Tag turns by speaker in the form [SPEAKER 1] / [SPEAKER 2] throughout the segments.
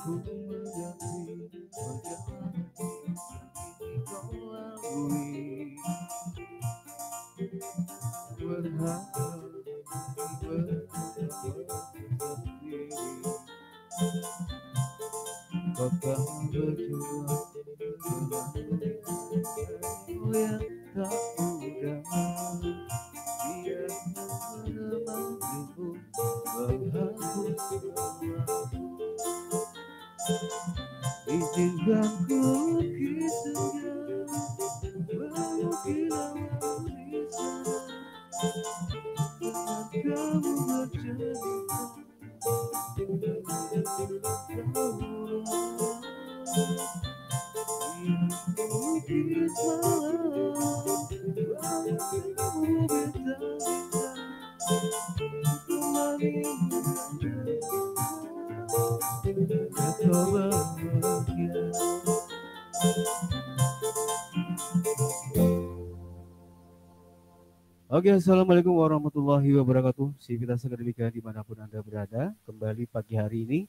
[SPEAKER 1] ku mengerti perjalanan ini kau lalui. Berharap bersama sendiri kau tak berjuang yang tak mudah. Dia menemanimu menghapus lelah. Izinkan ku lukis senja mengukir alam di sana dengan kamu bercerita kaulah yang lukis malam kamu bintang-bintang temanimu kau bahagia. Oke, assalamualaikum warahmatullahi wabarakatuh. Sivitas Akademika dimanapun Anda berada, kembali pagi hari ini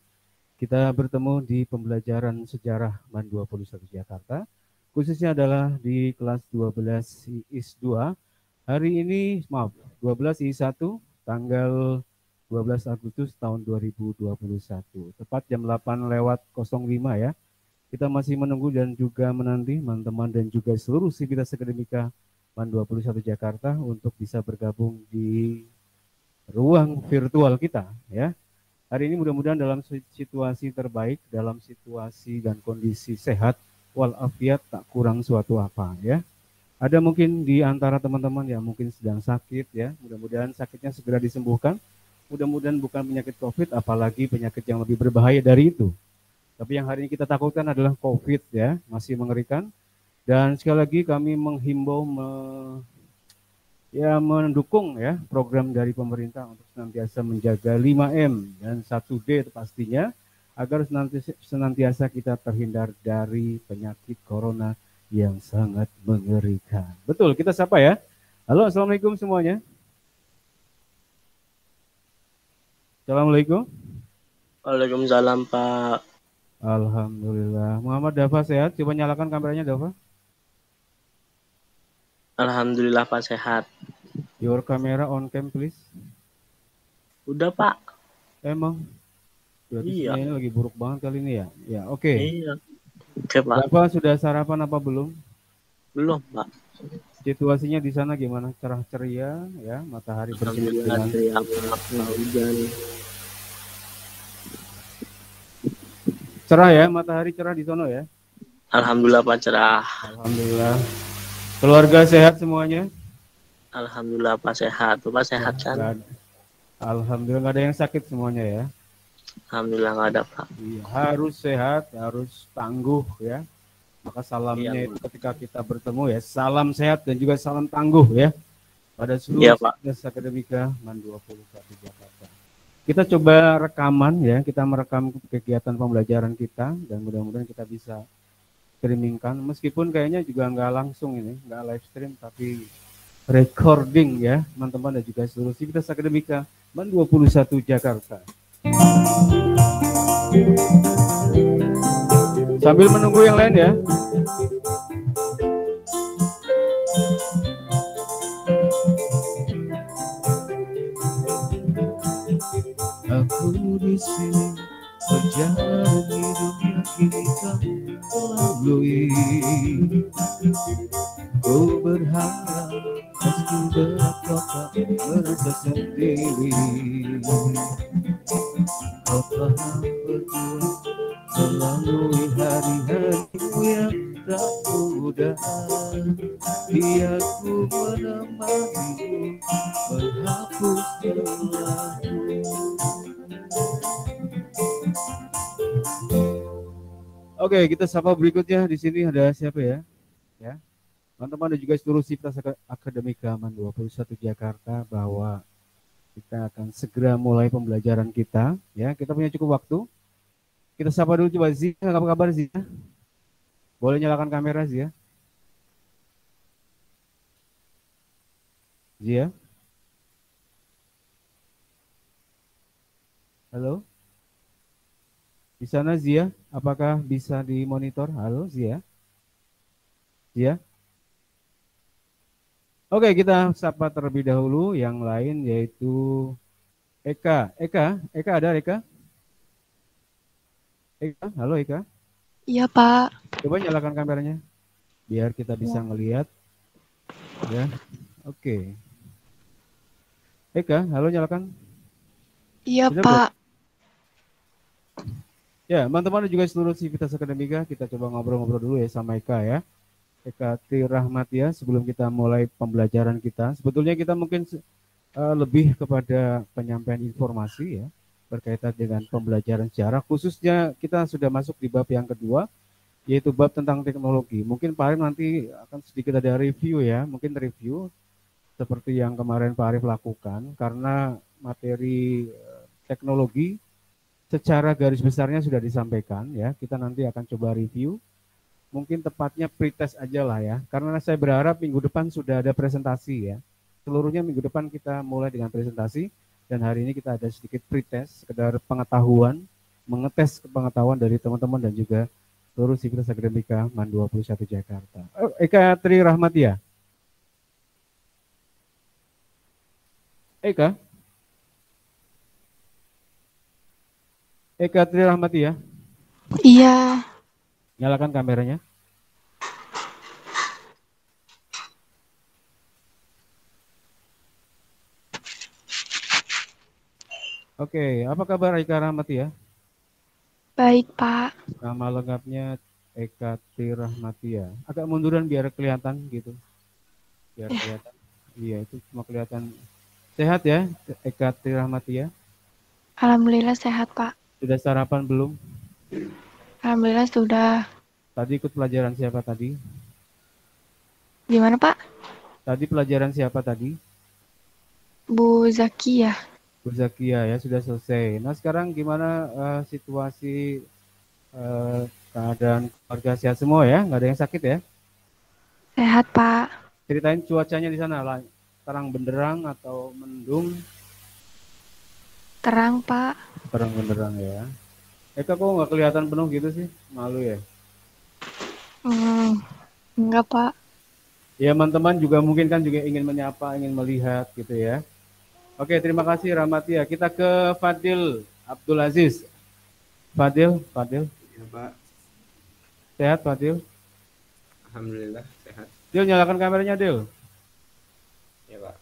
[SPEAKER 1] kita bertemu di pembelajaran sejarah MAN 21 Jakarta, khususnya adalah di kelas 12 IIS 2. Hari ini, 12 IIS 1, tanggal 12 Agustus tahun 2021, tepat jam 8:05 ya. Kita masih menunggu dan juga menanti teman-teman dan juga seluruh Sivitas Akademika MAN 21 Jakarta untuk bisa bergabung di ruang virtual kita ya. Hari ini mudah-mudahan dalam situasi terbaik, dalam situasi dan kondisi sehat walafiat, tak kurang suatu apa ya. Ada mungkin di antara teman-teman yang mungkin sedang sakit ya, mudah-mudahan sakitnya segera disembuhkan. Mudah-mudahan bukan penyakit COVID, apalagi penyakit yang lebih berbahaya dari itu. Tapi yang hari ini kita takutkan adalah COVID ya, masih mengerikan. Dan sekali lagi kami menghimbau mendukung ya program dari pemerintah untuk senantiasa menjaga 5M dan 1D pastinya agar senantiasa kita terhindar dari penyakit corona yang sangat mengerikan. Betul, kita sapa ya. Halo, assalamualaikum semuanya. Assalamualaikum.
[SPEAKER 2] Waalaikumsalam Pak.
[SPEAKER 1] Alhamdulillah. Muhammad Dafa sehat? Coba nyalakan kameranya Dafa.
[SPEAKER 2] Alhamdulillah Pak sehat.
[SPEAKER 1] Your camera on cam please.
[SPEAKER 2] Udah Pak.
[SPEAKER 1] Emang? Berarti
[SPEAKER 2] Iya.
[SPEAKER 1] sinyalnya lagi buruk banget kali ini ya. Ya oke.
[SPEAKER 2] Iya. Oke Pak.
[SPEAKER 1] Dafa sudah sarapan apa belum?
[SPEAKER 2] Belum Pak.
[SPEAKER 1] Situasinya di sana gimana? Cerah ceria ya, matahari bersinar
[SPEAKER 2] Alhamdulillah
[SPEAKER 1] dengan
[SPEAKER 2] ceria Pak. Hujan.
[SPEAKER 1] cerah ya, matahari cerah di sono ya.
[SPEAKER 2] Alhamdulillah Pak cerah.
[SPEAKER 1] Alhamdulillah. Keluarga sehat semuanya?
[SPEAKER 2] Alhamdulillah Pak sehat. Pak sehat kan?
[SPEAKER 1] Alhamdulillah nggak ada yang sakit semuanya ya.
[SPEAKER 2] Alhamdulillah nggak ada Pak.
[SPEAKER 1] Iya, harus sehat, harus tangguh ya. Maka salamnya
[SPEAKER 2] Iya,
[SPEAKER 1] itu ketika kita bertemu ya, salam sehat dan juga salam tangguh ya. Pada seluruh Sivitas Akademika MAN 21 Jakarta. Kita coba rekaman ya, kita merekam kegiatan pembelajaran kita dan mudah-mudahan kita bisa streamingkan. Meskipun kayaknya juga nggak langsung ini, nggak live stream, tapi recording ya, teman-teman dan juga seluruh Sivitas Akademika MAN 21 Jakarta. Sambil menunggu yang lain ya. Aku di sini berjalan hidup yang kini kamu lalui. Ku berharap meski berat kau tak merasa sendiri. Kau telah berjuang melalui hari-harimu yang tak mudah. Biarku menemanimu menghapus lelahmu. Oke, kita sapa berikutnya. Di sini ada siapa ya? Ya, teman-teman dan juga seluruh Sivitas Akademika MAN 21 Jakarta bahwa kita akan segera mulai pembelajaran kita. Ya, kita punya cukup waktu. Kita sapa dulu coba Zia, apa kabar Zia? Boleh nyalakan kamera Zia? Zia? Halo? Di sana Zia, apakah bisa dimonitor? Halo Zia? Zia? Oke, kita sapa terlebih dahulu yang lain yaitu Eka. Eka ada Eka? Eka, halo Eka.
[SPEAKER 3] Iya, Pak.
[SPEAKER 1] Coba nyalakan kameranya biar kita bisa ngelihat ya. Oke. Eka, halo nyalakan.
[SPEAKER 3] Iya,
[SPEAKER 1] Sudah belum?
[SPEAKER 3] Pak.
[SPEAKER 1] Ya, teman-teman dan juga seluruh Sivitas Akademika, kita coba ngobrol-ngobrol dulu ya sama Eka ya. Eka Tri Rahmatia, sebelum kita mulai pembelajaran kita, sebetulnya kita mungkin lebih kepada penyampaian informasi ya, berkaitan dengan pembelajaran sejarah, khususnya kita sudah masuk di bab yang kedua, yaitu bab tentang teknologi. Mungkin Pak Arif nanti akan sedikit ada review ya, mungkin review seperti yang kemarin Pak Arif lakukan, karena materi teknologi secara garis besarnya sudah disampaikan ya. Kita nanti akan coba review. Mungkin tepatnya pretest aja lah ya. Karena saya berharap minggu depan sudah ada presentasi ya. Seluruhnya minggu depan kita mulai dengan presentasi dan hari ini kita ada sedikit pretest, sekedar pengetahuan, mengetes pengetahuan dari teman-teman dan juga seluruh Sivitas Akademika MAN 21 Jakarta. Eka Tri Rahmatia. Eka Tri Rahmatia.
[SPEAKER 3] Iya.
[SPEAKER 1] Nyalakan kameranya. Oke, apa kabar Eka Rahmatia?
[SPEAKER 3] Baik, Pak.
[SPEAKER 1] Nama lengkapnya Eka Tri Rahmatia. Agak munduran biar kelihatan gitu. Biar kelihatan. Iya, itu cuma kelihatan. Sehat ya, Eka Tri Rahmatia?
[SPEAKER 3] Alhamdulillah sehat, Pak.
[SPEAKER 1] Sudah sarapan belum?
[SPEAKER 3] Alhamdulillah sudah.
[SPEAKER 1] Tadi ikut pelajaran siapa tadi?
[SPEAKER 3] Gimana, Pak?
[SPEAKER 1] Tadi pelajaran siapa tadi?
[SPEAKER 3] Bu Zakia.
[SPEAKER 1] Bu Zakia ya, sudah selesai. Nah sekarang gimana situasi keadaan keluarga sehat semua ya? Nggak ada yang sakit ya?
[SPEAKER 3] Sehat, Pak.
[SPEAKER 1] Ceritain cuacanya di sana lah. Terang benderang atau mendung?
[SPEAKER 3] Terang, Pak.
[SPEAKER 1] Terang benderang ya. Eka kok nggak kelihatan penuh gitu sih? Malu ya?
[SPEAKER 3] Enggak, Pak.
[SPEAKER 1] Ya teman-teman juga mungkin kan juga ingin menyapa, ingin melihat gitu ya. Oke, terima kasih Rahmatia. Kita ke Fadil Abdul Aziz. Fadil.
[SPEAKER 4] Ya, Pak.
[SPEAKER 1] Sehat Fadil?
[SPEAKER 4] Alhamdulillah sehat.
[SPEAKER 1] Dil, nyalakan kameranya Dil.
[SPEAKER 4] Ya, Pak.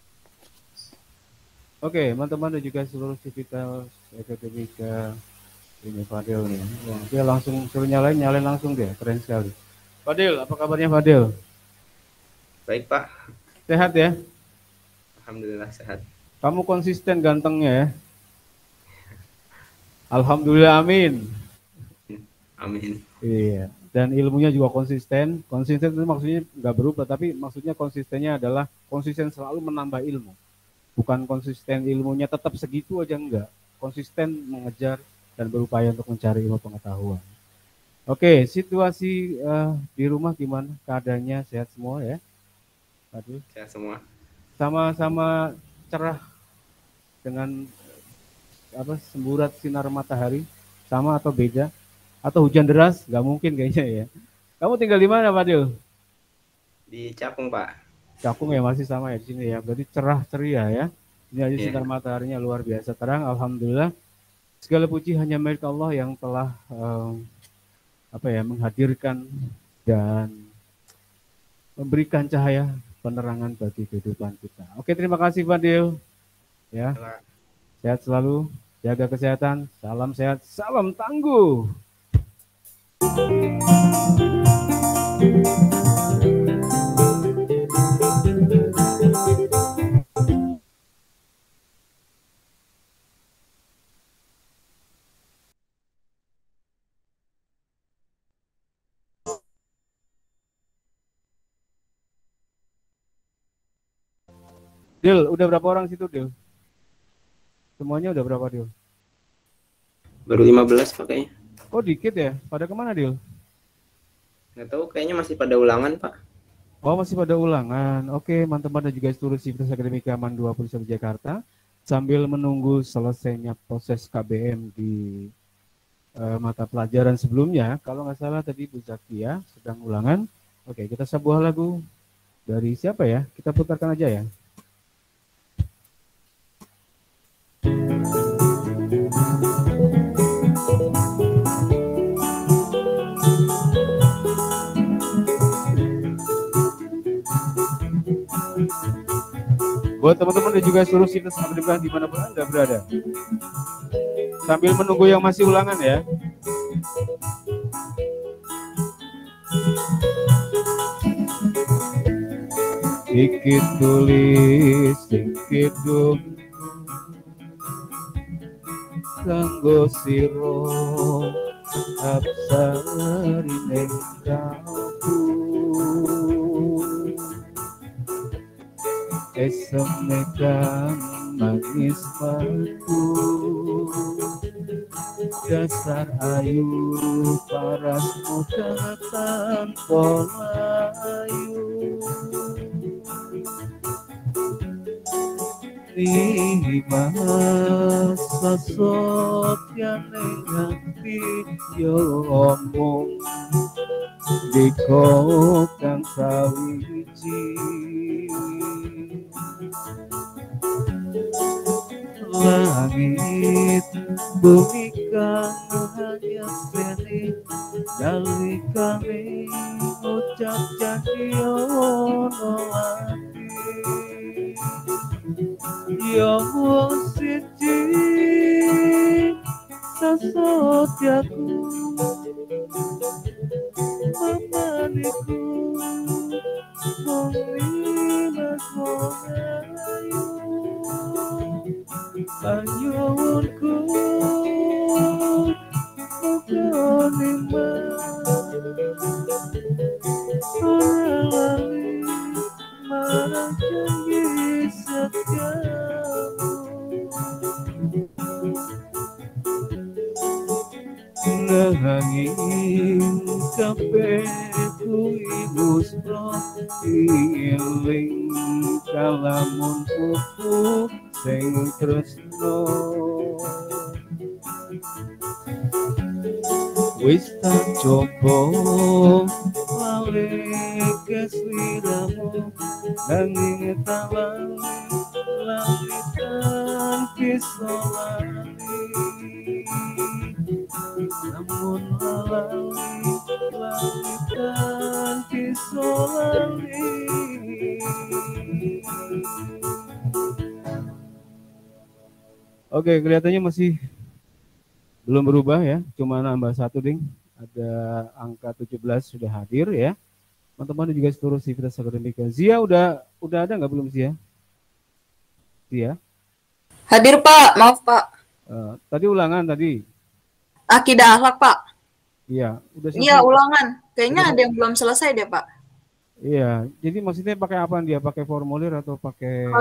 [SPEAKER 1] Oke, teman-teman dan juga seluruh Sivitas Akademika ini Fadil nih. Wah, dia langsung suruh nyalain langsung dia. Keren sekali. Fadil, apa kabarnya Fadil?
[SPEAKER 4] Baik, Pak.
[SPEAKER 1] Sehat ya?
[SPEAKER 4] Alhamdulillah sehat.
[SPEAKER 1] Kamu konsisten gantengnya ya? Alhamdulillah, amin.
[SPEAKER 4] Amin.
[SPEAKER 1] Iya. Dan ilmunya juga konsisten. Konsisten itu maksudnya nggak berubah, tapi maksudnya konsistennya adalah konsisten selalu menambah ilmu. Bukan konsisten ilmunya tetap segitu aja, enggak. Konsisten mengejar dan berupaya untuk mencari ilmu pengetahuan. Oke, situasi di rumah gimana? Keadaannya sehat semua ya? Aduh.
[SPEAKER 4] Sehat semua.
[SPEAKER 1] Sama-sama cerah dengan semburat sinar matahari, sama atau beda? Atau hujan deras? Nggak mungkin kayaknya ya. Kamu tinggal di mana, Fadil?
[SPEAKER 4] Di Cakung, Pak.
[SPEAKER 1] Cakung ya, masih sama ya di sini ya. Berarti cerah ceria ya. Ini aja sinar mataharinya luar biasa terang. Alhamdulillah. Segala puji hanya milik Allah yang telah menghadirkan dan memberikan cahaya penerangan bagi kehidupan kita. Oke, terima kasih Fadil. Ya. Sehat selalu, jaga kesehatan, salam sehat, salam tangguh. Dil, udah berapa orang situ, Dil? Semuanya udah berapa, Dil?
[SPEAKER 4] Baru 15 Pak kayaknya.
[SPEAKER 1] Oh, dikit ya? Pada kemana, Dil?
[SPEAKER 4] Nggak tahu, kayaknya masih pada ulangan, Pak.
[SPEAKER 1] Oh, masih pada ulangan. Oke, teman-teman dan juga seluruh Sivitas Akademika MAN 21 Jakarta, sambil menunggu selesainya proses KBM di mata pelajaran sebelumnya. Kalau nggak salah tadi Bu Zakia sedang ulangan. Oke, kita sebuah lagu dari siapa ya? Kita putarkan aja ya. Buat teman-teman dan juga seluruh situs akademika dimanapun Anda berada. Sambil menunggu yang masih ulangan ya. Dikit tulis, dikit dum, kanggo siro, absari neng kaku. Esemekan manis matu, dasar ayu paras muka tanpa layu. Lima sosok yang ngerti yo omong di kokang sawiji. Langit bumi kang hanya seni dari kami ucap janji ono ati yo siji sasotyaku mamaniku mengimas mengayu Banyuwanku mukanima orang lali marah janji setiamu nanging kabeh kuwi musra iling kalamun pupu sing tresno wis tak coba lali kesliramu nanging talang langitan pisolani namun lali langitan pisolani. Oke, kelihatannya masih belum berubah ya, cuma nambah satu ding. Ada angka 17 sudah hadir ya. Teman-teman juga seluruh sivitas akademika. Zia udah ada nggak belum Zia? Zia?
[SPEAKER 5] Hadir Pak, maaf Pak.
[SPEAKER 1] Tadi ulangan tadi.
[SPEAKER 5] Akidah akhlak Pak.
[SPEAKER 1] Iya, udah selesai.
[SPEAKER 5] Iya ulangan. Kayaknya ada yang belum selesai deh Pak.
[SPEAKER 1] Iya, jadi maksudnya pakai apa dia? Pakai formulir atau pakai?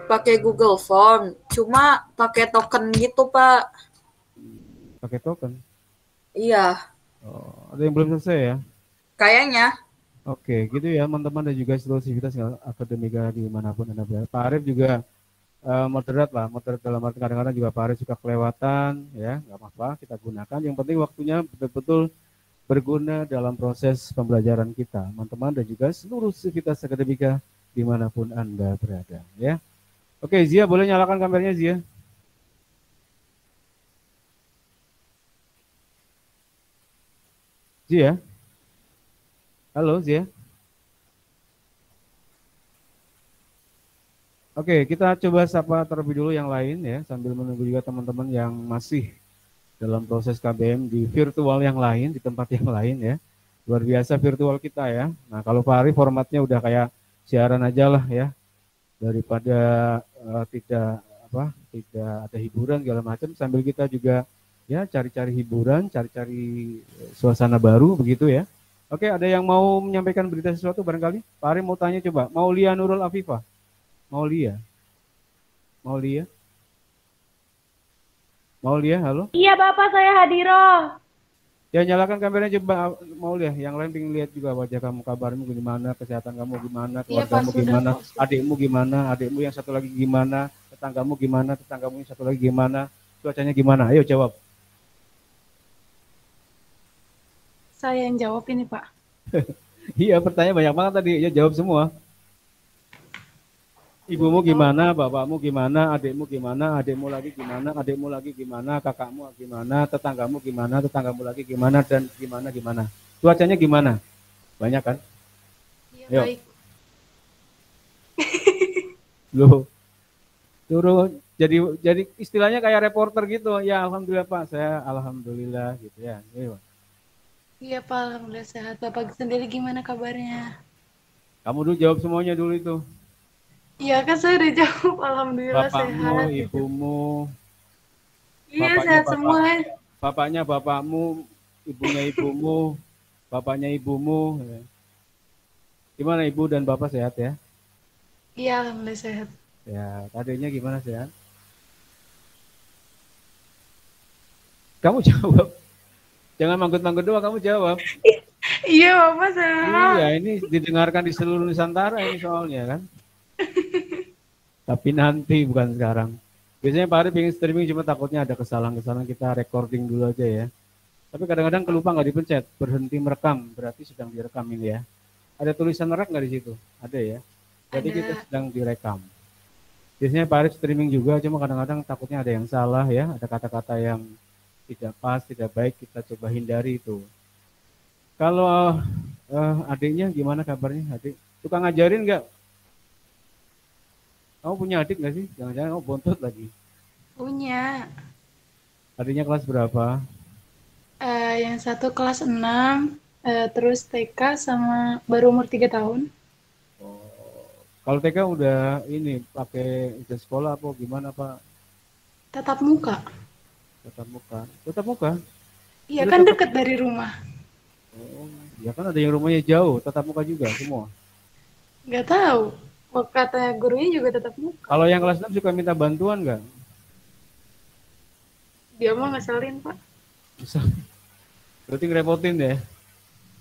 [SPEAKER 5] Pakai Google Form, cuma pakai token gitu Pak.
[SPEAKER 1] Pakai token?
[SPEAKER 5] Iya.
[SPEAKER 1] Oh, ada yang belum selesai ya?
[SPEAKER 5] Kayaknya.
[SPEAKER 1] Oke, gitu ya teman-teman dan juga seluruh sivitas akademika dimanapun Anda berada. Pak Arif juga moderat dalam arti kadang-kadang juga Pak Arif suka kelewatan, ya nggak apa-apa kita gunakan. Yang penting waktunya betul-betul berguna dalam proses pembelajaran kita, teman-teman dan juga seluruh sivitas akademika dimanapun Anda berada, ya. Oke, Zia boleh nyalakan kameranya Zia? Zia? Halo Zia? Oke, kita coba sapa terlebih dulu yang lain ya, sambil menunggu juga teman-teman yang masih dalam proses KBM di virtual yang lain, di tempat yang lain ya. Luar biasa virtual kita ya. Nah, kalau Pak Ari formatnya udah kayak siaran aja lah ya. Daripada tidak ada hiburan segala macam, sambil kita juga ya cari-cari hiburan, cari-cari suasana baru begitu ya. Oke, ada yang mau menyampaikan berita sesuatu barangkali? Pak Ari mau tanya coba, Maulia Nurul Afifah. Maulia, halo?
[SPEAKER 6] Iya Bapak, saya Hadiro.
[SPEAKER 1] Ya nyalakan kameranya coba Maulia, yang lain pengen lihat juga wajah kamu, kabarmu gimana, kesehatan kamu gimana, keluargamu gimana, adikmu gimana, adikmu yang satu lagi gimana, tetanggamu gimana, tetanggamu yang satu lagi gimana, cuacanya gimana, ayo jawab.
[SPEAKER 6] saya yang jawab ini, Pak.
[SPEAKER 1] Iya, pertanyaan banyak banget tadi. Ya jawab semua. Ibumu gimana, bapakmu gimana, adikmu gimana, adikmu lagi gimana, adikmu lagi gimana, kakakmu gimana, tetanggamu lagi gimana, dan gimana. Cuacanya gimana? Banyak kan?
[SPEAKER 6] Iya,
[SPEAKER 1] Ayo.
[SPEAKER 6] baik.
[SPEAKER 1] Loh, turun jadi istilahnya kayak reporter gitu. Ya alhamdulillah Pak, saya alhamdulillah gitu ya. Ayo.
[SPEAKER 6] Iya, Pak. Alhamdulillah sehat. Bapak sendiri gimana kabarnya?
[SPEAKER 1] Kamu dulu jawab semuanya dulu itu.
[SPEAKER 6] Iya, kan saya udah jawab. Alhamdulillah
[SPEAKER 1] Bapakmu,
[SPEAKER 6] sehat.
[SPEAKER 1] ibumu,
[SPEAKER 6] Iya,
[SPEAKER 1] bapaknya
[SPEAKER 6] sehat semua.
[SPEAKER 1] bapaknya bapakmu, ibunya ibumu, bapaknya ibumu. Ya. Gimana ibu dan bapak sehat ya?
[SPEAKER 6] Iya, alhamdulillah sehat.
[SPEAKER 1] Ya, adiknya gimana sehat? Kamu jawab. Jangan manggut-manggut doang, kamu jawab.
[SPEAKER 6] Iya, Bapak sehat.
[SPEAKER 1] Iya, ini didengarkan di seluruh Nusantara ini soalnya kan. Tapi nanti bukan sekarang. Biasanya Pak Ari pengen streaming cuma takutnya ada kesalahan-kesalahan, kita recording dulu aja ya. Tapi kadang-kadang kelupa nggak dipencet, berhenti merekam, berarti sedang direkam ini ya. Ada tulisan rek nggak di situ? Ada ya. Jadi
[SPEAKER 6] Ada.
[SPEAKER 1] kita sedang direkam. Biasanya Pak Ari streaming juga, cuma kadang-kadang takutnya ada yang salah ya, ada kata-kata yang tidak pas, tidak baik, kita coba hindari itu. Kalau adiknya gimana kabarnya? Adik suka ngajarin nggak? Kamu punya adik nggak sih? Jangan-jangan kamu bontot lagi.
[SPEAKER 6] Punya.
[SPEAKER 1] Adiknya kelas berapa?
[SPEAKER 6] Yang satu kelas 6, terus TK sama baru umur 3 tahun.
[SPEAKER 1] Kalau TK udah ini pakai ijazah sekolah apa gimana Pak?
[SPEAKER 6] Tatap muka.
[SPEAKER 1] Tatap muka. Tatap muka?
[SPEAKER 6] Iya,
[SPEAKER 1] Udah
[SPEAKER 6] kan
[SPEAKER 1] tatap-
[SPEAKER 6] dekat dari rumah.
[SPEAKER 1] Oh, ya kan ada yang rumahnya jauh, tatap muka juga semua.
[SPEAKER 6] Nggak tahu. Oh, kata gurunya juga tatap muka.
[SPEAKER 1] Kalau yang kelas 6 suka minta bantuan nggak?
[SPEAKER 6] Dia mah ngeselin, Pak.
[SPEAKER 1] Bisa. Berarti ngerepotin ya?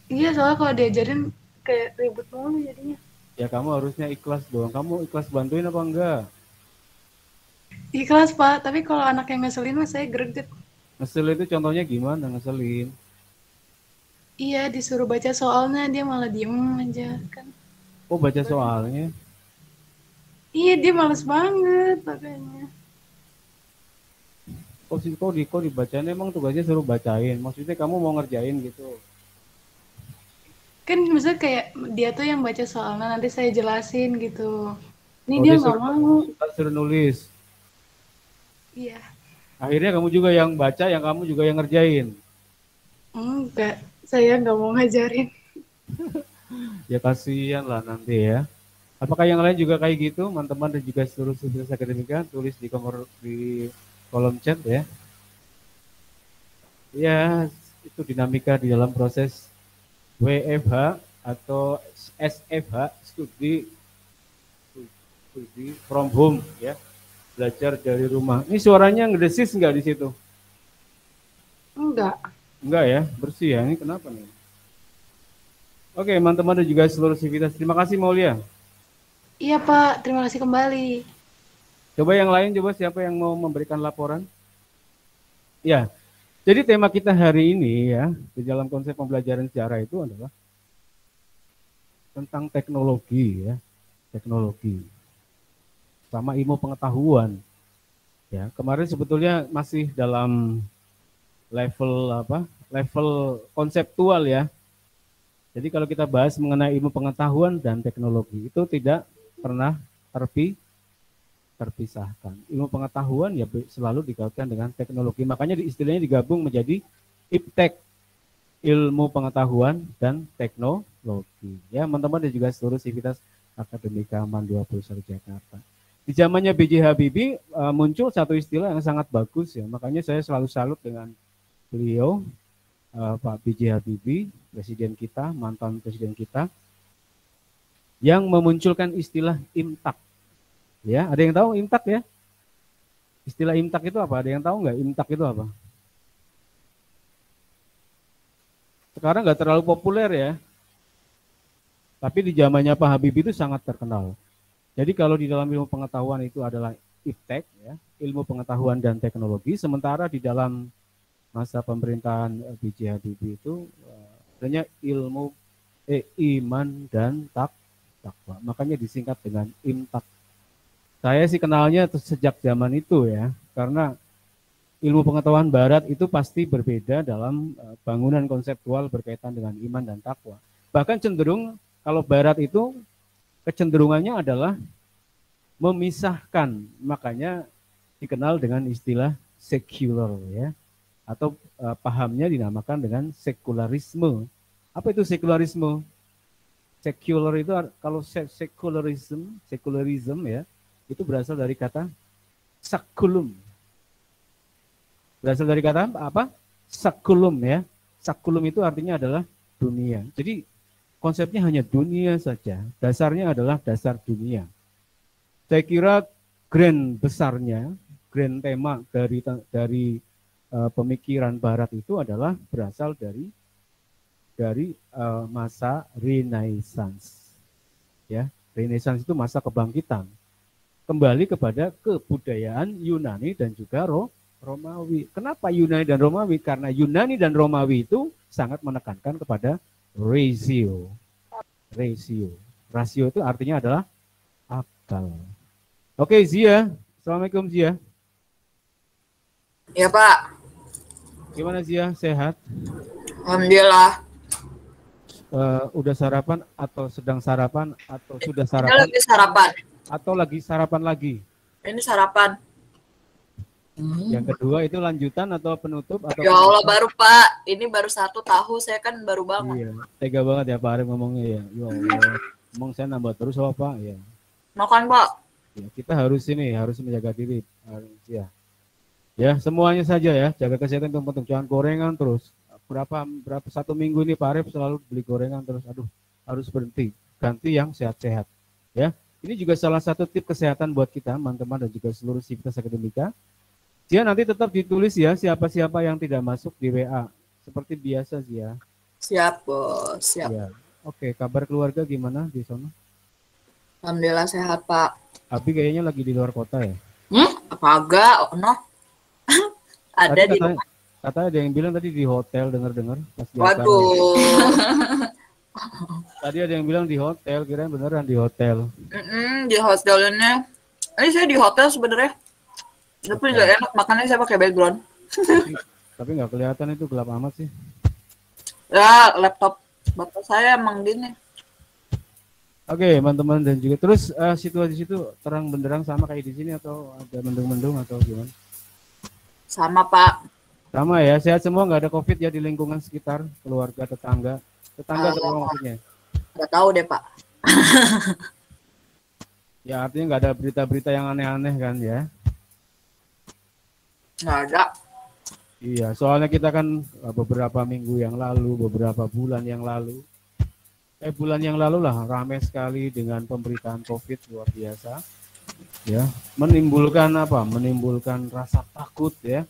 [SPEAKER 6] Iya, soalnya kalau diajarin kayak ribut mulu jadinya.
[SPEAKER 1] Ya kamu harusnya ikhlas dong. Kamu ikhlas bantuin apa enggak?
[SPEAKER 6] Ikhlas, Pak. Tapi kalau anak yang ngeselin mah saya greget.
[SPEAKER 1] Ngeselin itu contohnya gimana ngeselin?
[SPEAKER 6] Iya, disuruh baca soalnya dia malah diem aja kan.
[SPEAKER 1] Oh baca soalnya.
[SPEAKER 6] Iya, dia males banget makanya.
[SPEAKER 1] Kok dibacain emang tugasnya suruh bacain. Maksudnya kamu mau ngerjain gitu.
[SPEAKER 6] Kan maksudnya kayak dia tuh yang baca soalnya nanti saya jelasin gitu. Ini
[SPEAKER 1] Oh,
[SPEAKER 6] dia
[SPEAKER 1] dia
[SPEAKER 6] nggak mau.
[SPEAKER 1] suruh nulis.
[SPEAKER 6] Iya.
[SPEAKER 1] Akhirnya kamu juga yang baca, yang kamu juga yang ngerjain.
[SPEAKER 6] Enggak, saya nggak mau ngajarin.
[SPEAKER 1] Ya kasihan lah nanti ya. Apakah yang lain juga kayak gitu, teman-teman dan juga seluruh sivitas akademika, tulis di kolom chat ya. Ya, itu dinamika di dalam proses WFH atau SFH, studi from home ya. Belajar dari rumah. Ini suaranya ngedesis nggak di situ?
[SPEAKER 6] Enggak.
[SPEAKER 1] Enggak ya, bersih ya. Ini kenapa nih? Oke, teman-teman dan juga seluruh sivitas. Terima kasih Maulia.
[SPEAKER 6] Iya, Pak. Terima kasih kembali.
[SPEAKER 1] Coba yang lain, coba siapa yang mau memberikan laporan? Ya, jadi tema kita hari ini ya, di dalam konsep pembelajaran sejarah itu adalah tentang teknologi ya, teknologi sama ilmu pengetahuan. Ya, kemarin sebetulnya masih dalam level level konseptual ya. Jadi kalau kita bahas mengenai ilmu pengetahuan dan teknologi itu tidak pernah terpisahkan. Ilmu pengetahuan ya selalu dikaitkan dengan teknologi. Makanya istilahnya digabung menjadi IPTEK, ilmu pengetahuan dan teknologi. Ya, teman-teman dan juga seluruh sivitas akademika MAN 21 Jakarta. Di zamannya B.J. Habibie muncul satu istilah yang sangat bagus ya. Makanya saya selalu salut dengan beliau, Pak B.J. Habibie, presiden kita, mantan presiden kita, yang memunculkan istilah IMTAK. Ya, ada yang tahu IMTAK ya? Istilah IMTAK itu apa? Ada yang tahu nggak IMTAK itu apa? Sekarang nggak terlalu populer ya. Tapi di zamannya Pak Habibie itu sangat terkenal. Jadi kalau di dalam ilmu pengetahuan itu adalah IPTEK, ya, ilmu pengetahuan dan teknologi, sementara di dalam masa pemerintahan B.J. Habibie itu Sebenarnya ilmu iman dan takwa. Makanya disingkat dengan imtak. Saya sih kenalnya sejak zaman itu ya, karena ilmu pengetahuan barat itu pasti berbeda dalam bangunan konseptual berkaitan dengan iman dan takwa. Bahkan cenderung kalau barat itu kecenderungannya adalah memisahkan, makanya dikenal dengan istilah sekuler ya, atau pahamnya dinamakan dengan sekularisme. Apa itu sekularisme? Sekuler itu kalau sekularism ya, itu berasal dari kata sakulum. Berasal dari kata apa? Sakulum ya. Sakulum itu artinya adalah dunia. Jadi konsepnya hanya dunia saja. Dasarnya adalah dasar dunia. Saya kira grand besarnya, grand tema dari pemikiran barat itu adalah berasal dari masa Renaissance. Ya, Renaissance itu masa kebangkitan. Kembali kepada kebudayaan Yunani dan juga Romawi. Kenapa Yunani dan Romawi? Karena Yunani dan Romawi itu sangat menekankan kepada ratio. Rasio itu artinya adalah akal. Oke, Zia. Assalamualaikum, Zia.
[SPEAKER 5] Ya, Pak.
[SPEAKER 1] Gimana, Zia? Sehat?
[SPEAKER 5] Alhamdulillah.
[SPEAKER 1] Udah sarapan atau sedang sarapan atau sudah
[SPEAKER 5] Ini
[SPEAKER 1] sarapan?
[SPEAKER 5] lagi sarapan.
[SPEAKER 1] Atau lagi sarapan lagi?
[SPEAKER 5] Ini sarapan.
[SPEAKER 1] Yang kedua itu lanjutan atau penutup? Atau
[SPEAKER 5] Ya Allah, baru Pak. Ini baru 1 tahu, saya kan baru bangun.
[SPEAKER 1] Iya, tega banget ya Pak Arif ngomongnya ya. Ya Allah, ngomong saya nambah terus apa Pak? Ya.
[SPEAKER 5] Makan, Pak.
[SPEAKER 1] Ya, kita harus menjaga diri. Ya. Ya, semuanya saja ya, jaga kesehatan itu penting. Jangan gorengan terus. Berapa 1 minggu ini Pak Arif selalu beli gorengan terus. Aduh, harus berhenti. Ganti yang sehat-sehat. Ya. Ini juga salah satu tip kesehatan buat kita, teman-teman, dan juga seluruh sivitas akademika. Zia nanti tetap ditulis ya siapa-siapa yang tidak masuk di WA. Seperti biasa Zia.
[SPEAKER 5] Siap, Bos. Siap.
[SPEAKER 1] Ya. Oke, kabar keluarga gimana di sana?
[SPEAKER 5] Alhamdulillah sehat, Pak.
[SPEAKER 1] Abi kayaknya lagi di luar kota ya?
[SPEAKER 5] Apa agak? Oh, no. Ada
[SPEAKER 1] Tadi
[SPEAKER 5] di
[SPEAKER 1] katanya ada yang bilang tadi di hotel, dengar-dengar pas di acara.
[SPEAKER 5] Waduh.
[SPEAKER 1] Tadi ada yang bilang di hotel, kirain beneran di hotel.
[SPEAKER 5] Di hotelnya. Ini saya di hotel sebenarnya. Tapi nggak enak, makanya saya pakai background.
[SPEAKER 1] Tapi nggak kelihatan, itu gelap amat sih.
[SPEAKER 5] Ya, laptop bapak saya emang gini.
[SPEAKER 1] Oke, teman-teman, dan juga terus situasi situ terang benderang sama kayak di sini atau ada mendung-mendung atau gimana?
[SPEAKER 5] Sama, Pak.
[SPEAKER 1] Sama ya, sehat semua, nggak ada COVID ya di lingkungan sekitar, keluarga, tetangga atau maksudnya?
[SPEAKER 5] Nggak tahu deh, Pak.
[SPEAKER 1] Ya artinya nggak ada berita-berita yang aneh-aneh kan ya?
[SPEAKER 5] Nggak ada.
[SPEAKER 1] Iya, soalnya kita kan beberapa minggu yang lalu, beberapa bulan yang lalu, bulan yang lalu lah ramai sekali dengan pemberitaan COVID luar biasa, ya, menimbulkan rasa takut ya,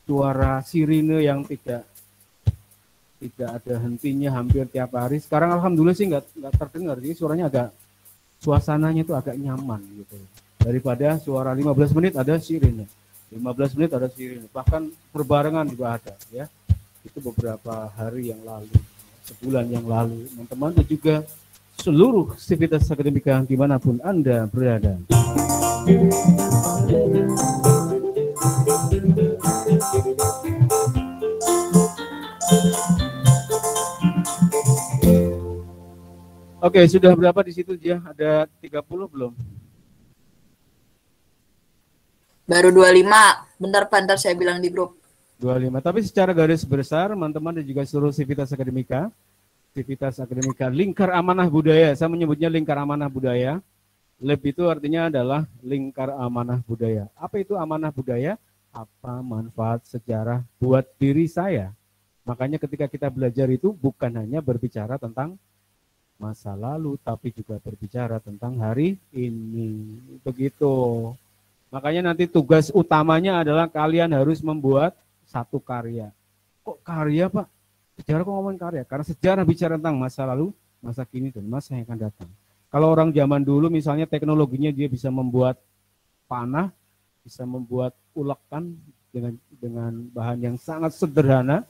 [SPEAKER 1] suara sirine yang tidak ada hentinya hampir tiap hari. Sekarang alhamdulillah sih nggak terdengar, jadi suasananya itu agak nyaman gitu, daripada suara 15 menit ada sirine. 15 menit ada sirine, bahkan berbarengan juga ada ya. Itu beberapa hari yang lalu, sebulan yang lalu, teman-teman, dan juga seluruh sivitas akademika dimanapun Anda berada. Oke, sudah berapa di situ dia? Ada 30 belum?
[SPEAKER 5] Baru 25. Bentar, Pak, ntar saya bilang di grup.
[SPEAKER 1] 25. Tapi secara garis besar, teman-teman, dan juga seluruh sivitas akademika lingkar amanah budaya. Saya menyebutnya lingkar amanah budaya. LAB itu artinya adalah lingkar amanah budaya. Apa itu amanah budaya? Apa manfaat sejarah buat diri saya? Makanya ketika kita belajar itu bukan hanya berbicara tentang masa lalu, tapi juga berbicara tentang hari ini. Begitu. Makanya nanti tugas utamanya adalah kalian harus membuat satu karya. Kok karya, Pak? Sejarah kok ngomongin karya? Karena sejarah bicara tentang masa lalu, masa kini, dan masa yang akan datang. Kalau orang zaman dulu misalnya teknologinya dia bisa membuat panah, bisa membuat ulekan dengan bahan yang sangat sederhana,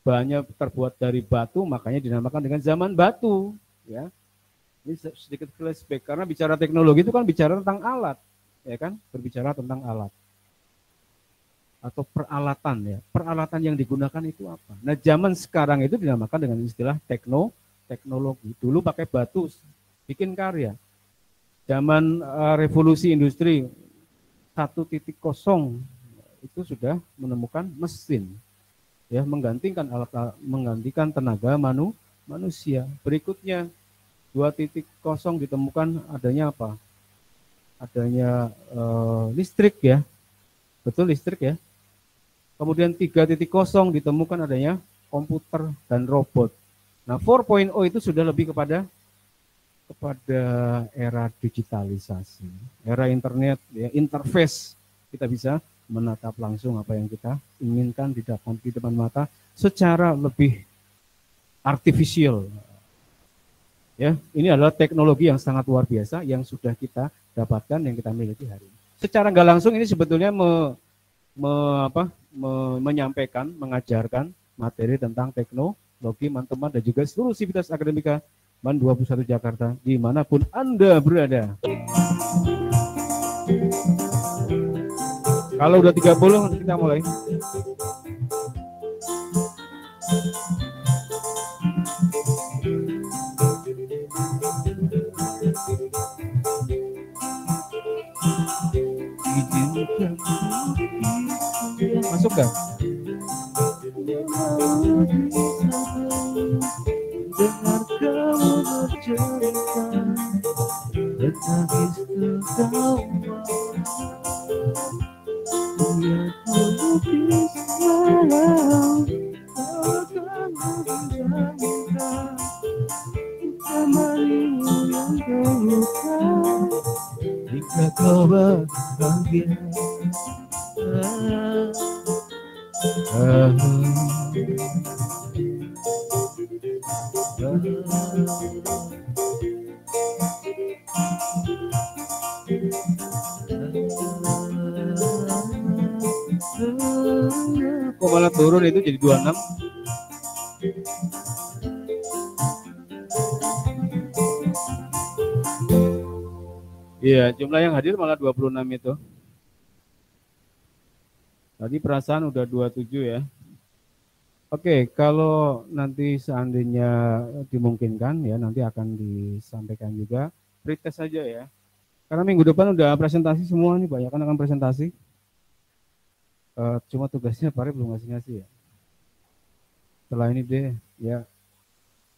[SPEAKER 1] bahannya terbuat dari batu, makanya dinamakan dengan zaman batu. Ya, ini sedikit flashback karena bicara teknologi itu kan bicara tentang alat, ya kan, berbicara tentang alat atau peralatan ya. Peralatan yang digunakan itu apa? Nah, zaman sekarang itu dinamakan dengan istilah teknologi. Dulu pakai batu bikin karya. Zaman revolusi industri 1.0 itu sudah menemukan mesin, ya, menggantikan tenaga manusia. Berikutnya 2.0 ditemukan adanya apa? Adanya listrik ya, betul listrik ya. Kemudian 3.0 ditemukan adanya komputer dan robot. Nah 4.0 itu sudah lebih kepada era digitalisasi, era internet, ya, interface. Kita bisa menatap langsung apa yang kita inginkan di depan mata secara lebih artifisial. Ya, ini adalah teknologi yang sangat luar biasa yang sudah kita dapatkan, yang kita miliki hari ini. Secara nggak langsung ini sebetulnya menyampaikan, mengajarkan materi tentang teknologi teman-teman dan juga seluruh sivitas akademika MAN 21 Jakarta dimanapun Anda berada. Kalau udah 30 kita mulai. Masuk gak? Dengar kamu bercerita tentang istimewa yang melukis malam akan menjadikan kamarimu yang terluka jika kau bahagia. Kok malah turun itu jadi 26? Iya, jumlah yang hadir malah 26 itu. Tadi perasaan udah 27 ya. Oke, kalau nanti seandainya dimungkinkan ya, nanti akan disampaikan juga. Pretest saja ya. Karena minggu depan udah presentasi semua nih, banyak kan akan presentasi. Cuma tugasnya Pare belum ngasih ya. Setelah ini deh ya.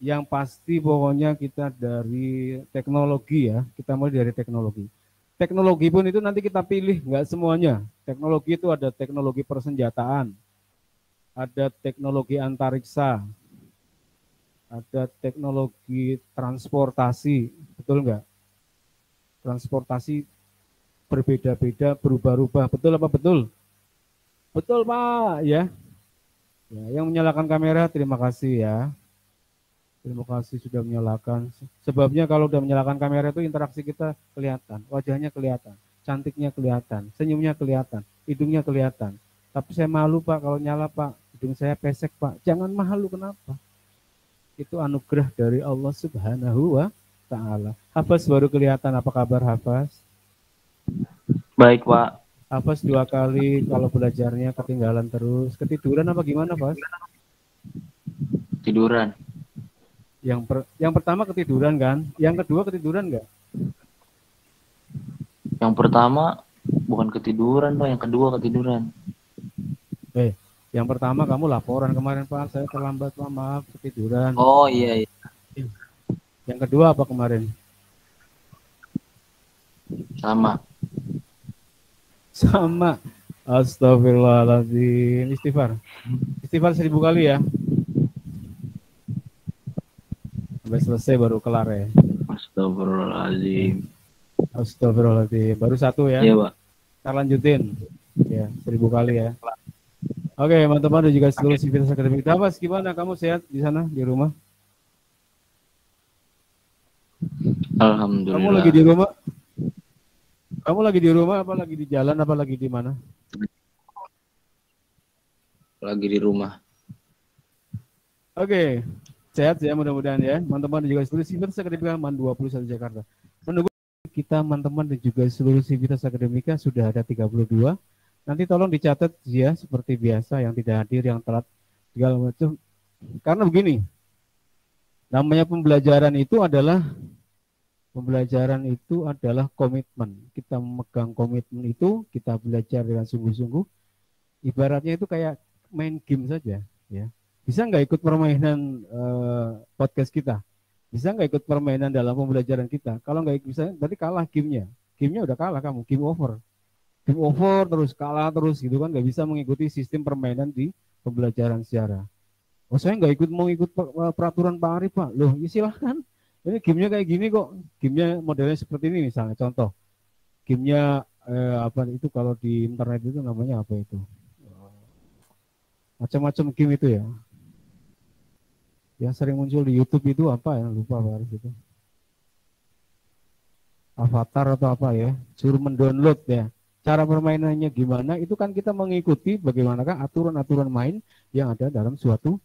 [SPEAKER 1] Yang pasti pokoknya kita dari teknologi ya, kita mulai dari teknologi. Teknologi pun itu nanti kita pilih, nggak semuanya. Teknologi itu ada teknologi persenjataan, ada teknologi antariksa, ada teknologi transportasi, betul nggak? Transportasi berbeda-beda, berubah-ubah, betul apa betul? Betul Pak, ya. Yang menyalakan kamera terima kasih ya. Terima kasih sudah menyalakan. Sebabnya kalau sudah menyalakan kamera itu interaksi kita kelihatan, wajahnya kelihatan, cantiknya kelihatan, senyumnya kelihatan, hidungnya kelihatan. Tapi saya malu Pak kalau nyala Pak, hidung saya pesek Pak. Jangan malu, kenapa? Itu anugerah dari Allah Subhanahu wa Ta'ala. Hafaz baru kelihatan, apa kabar Hafaz?
[SPEAKER 2] Baik Pak.
[SPEAKER 1] Hafaz 2 kali, kalau belajarnya ketinggalan terus. Ketiduran apa gimana Hafaz?
[SPEAKER 2] Tiduran.
[SPEAKER 1] Yang pertama ketiduran kan? Yang kedua ketiduran nggak?
[SPEAKER 2] Yang pertama bukan ketiduran Pak, yang kedua ketiduran.
[SPEAKER 1] Yang pertama kamu laporan kemarin Pak, saya terlambat Pak, maaf ketiduran.
[SPEAKER 2] Oh iya.
[SPEAKER 1] Yang kedua apa kemarin? Sama. Astagfirullahaladzim. Istighfar 1000 kali ya. Sampai selesai baru kelar ya. Astagfirullahaladzim. Baru 1 ya.
[SPEAKER 2] Iya Pak.
[SPEAKER 1] Kita lanjutin. Ya, 1000 kali ya. Oke, teman-teman dan juga seluruh sivitas akademik. Dapas, gimana kamu sehat di sana di rumah?
[SPEAKER 2] Alhamdulillah.
[SPEAKER 1] Kamu lagi di rumah? Kamu lagi di rumah apa lagi di jalan apa lagi di mana?
[SPEAKER 2] Lagi di rumah.
[SPEAKER 1] Oke, sehat ya mudah-mudahan ya. Teman-teman dan juga seluruh Sivitas Akademika MAN 21 Jakarta. Menunggu kita teman-teman dan juga seluruh Sivitas Akademika sudah ada 32. Nanti tolong dicatat ya seperti biasa yang tidak hadir, yang telat segala macam. Karena begini, namanya pembelajaran itu adalah komitmen. Kita memegang komitmen itu, kita belajar dengan sungguh-sungguh. Ibaratnya itu kayak main game saja ya. Bisa nggak ikut permainan podcast kita? Bisa nggak ikut permainan dalam pembelajaran kita? Kalau nggak bisa, berarti kalah gamenya. Gamenya udah kalah kamu, game over. Game over terus, kalah terus gitu kan, nggak bisa mengikuti sistem permainan di pembelajaran sejarah. Oh saya nggak mau ikut peraturan Pak Arif Pak. Loh ya silahkan. Ini gamenya kayak gini kok. Gamenya modelnya seperti ini misalnya. Contoh, gamenya apa itu kalau di internet itu namanya apa itu? Macam-macam game itu ya. Yang sering muncul di YouTube itu apa ya? Lupa Pak Arif itu. Avatar atau apa ya? Suruh mendownload ya. Cara permainannya gimana? Itu kan kita mengikuti bagaimanakah aturan-aturan main yang ada dalam suatu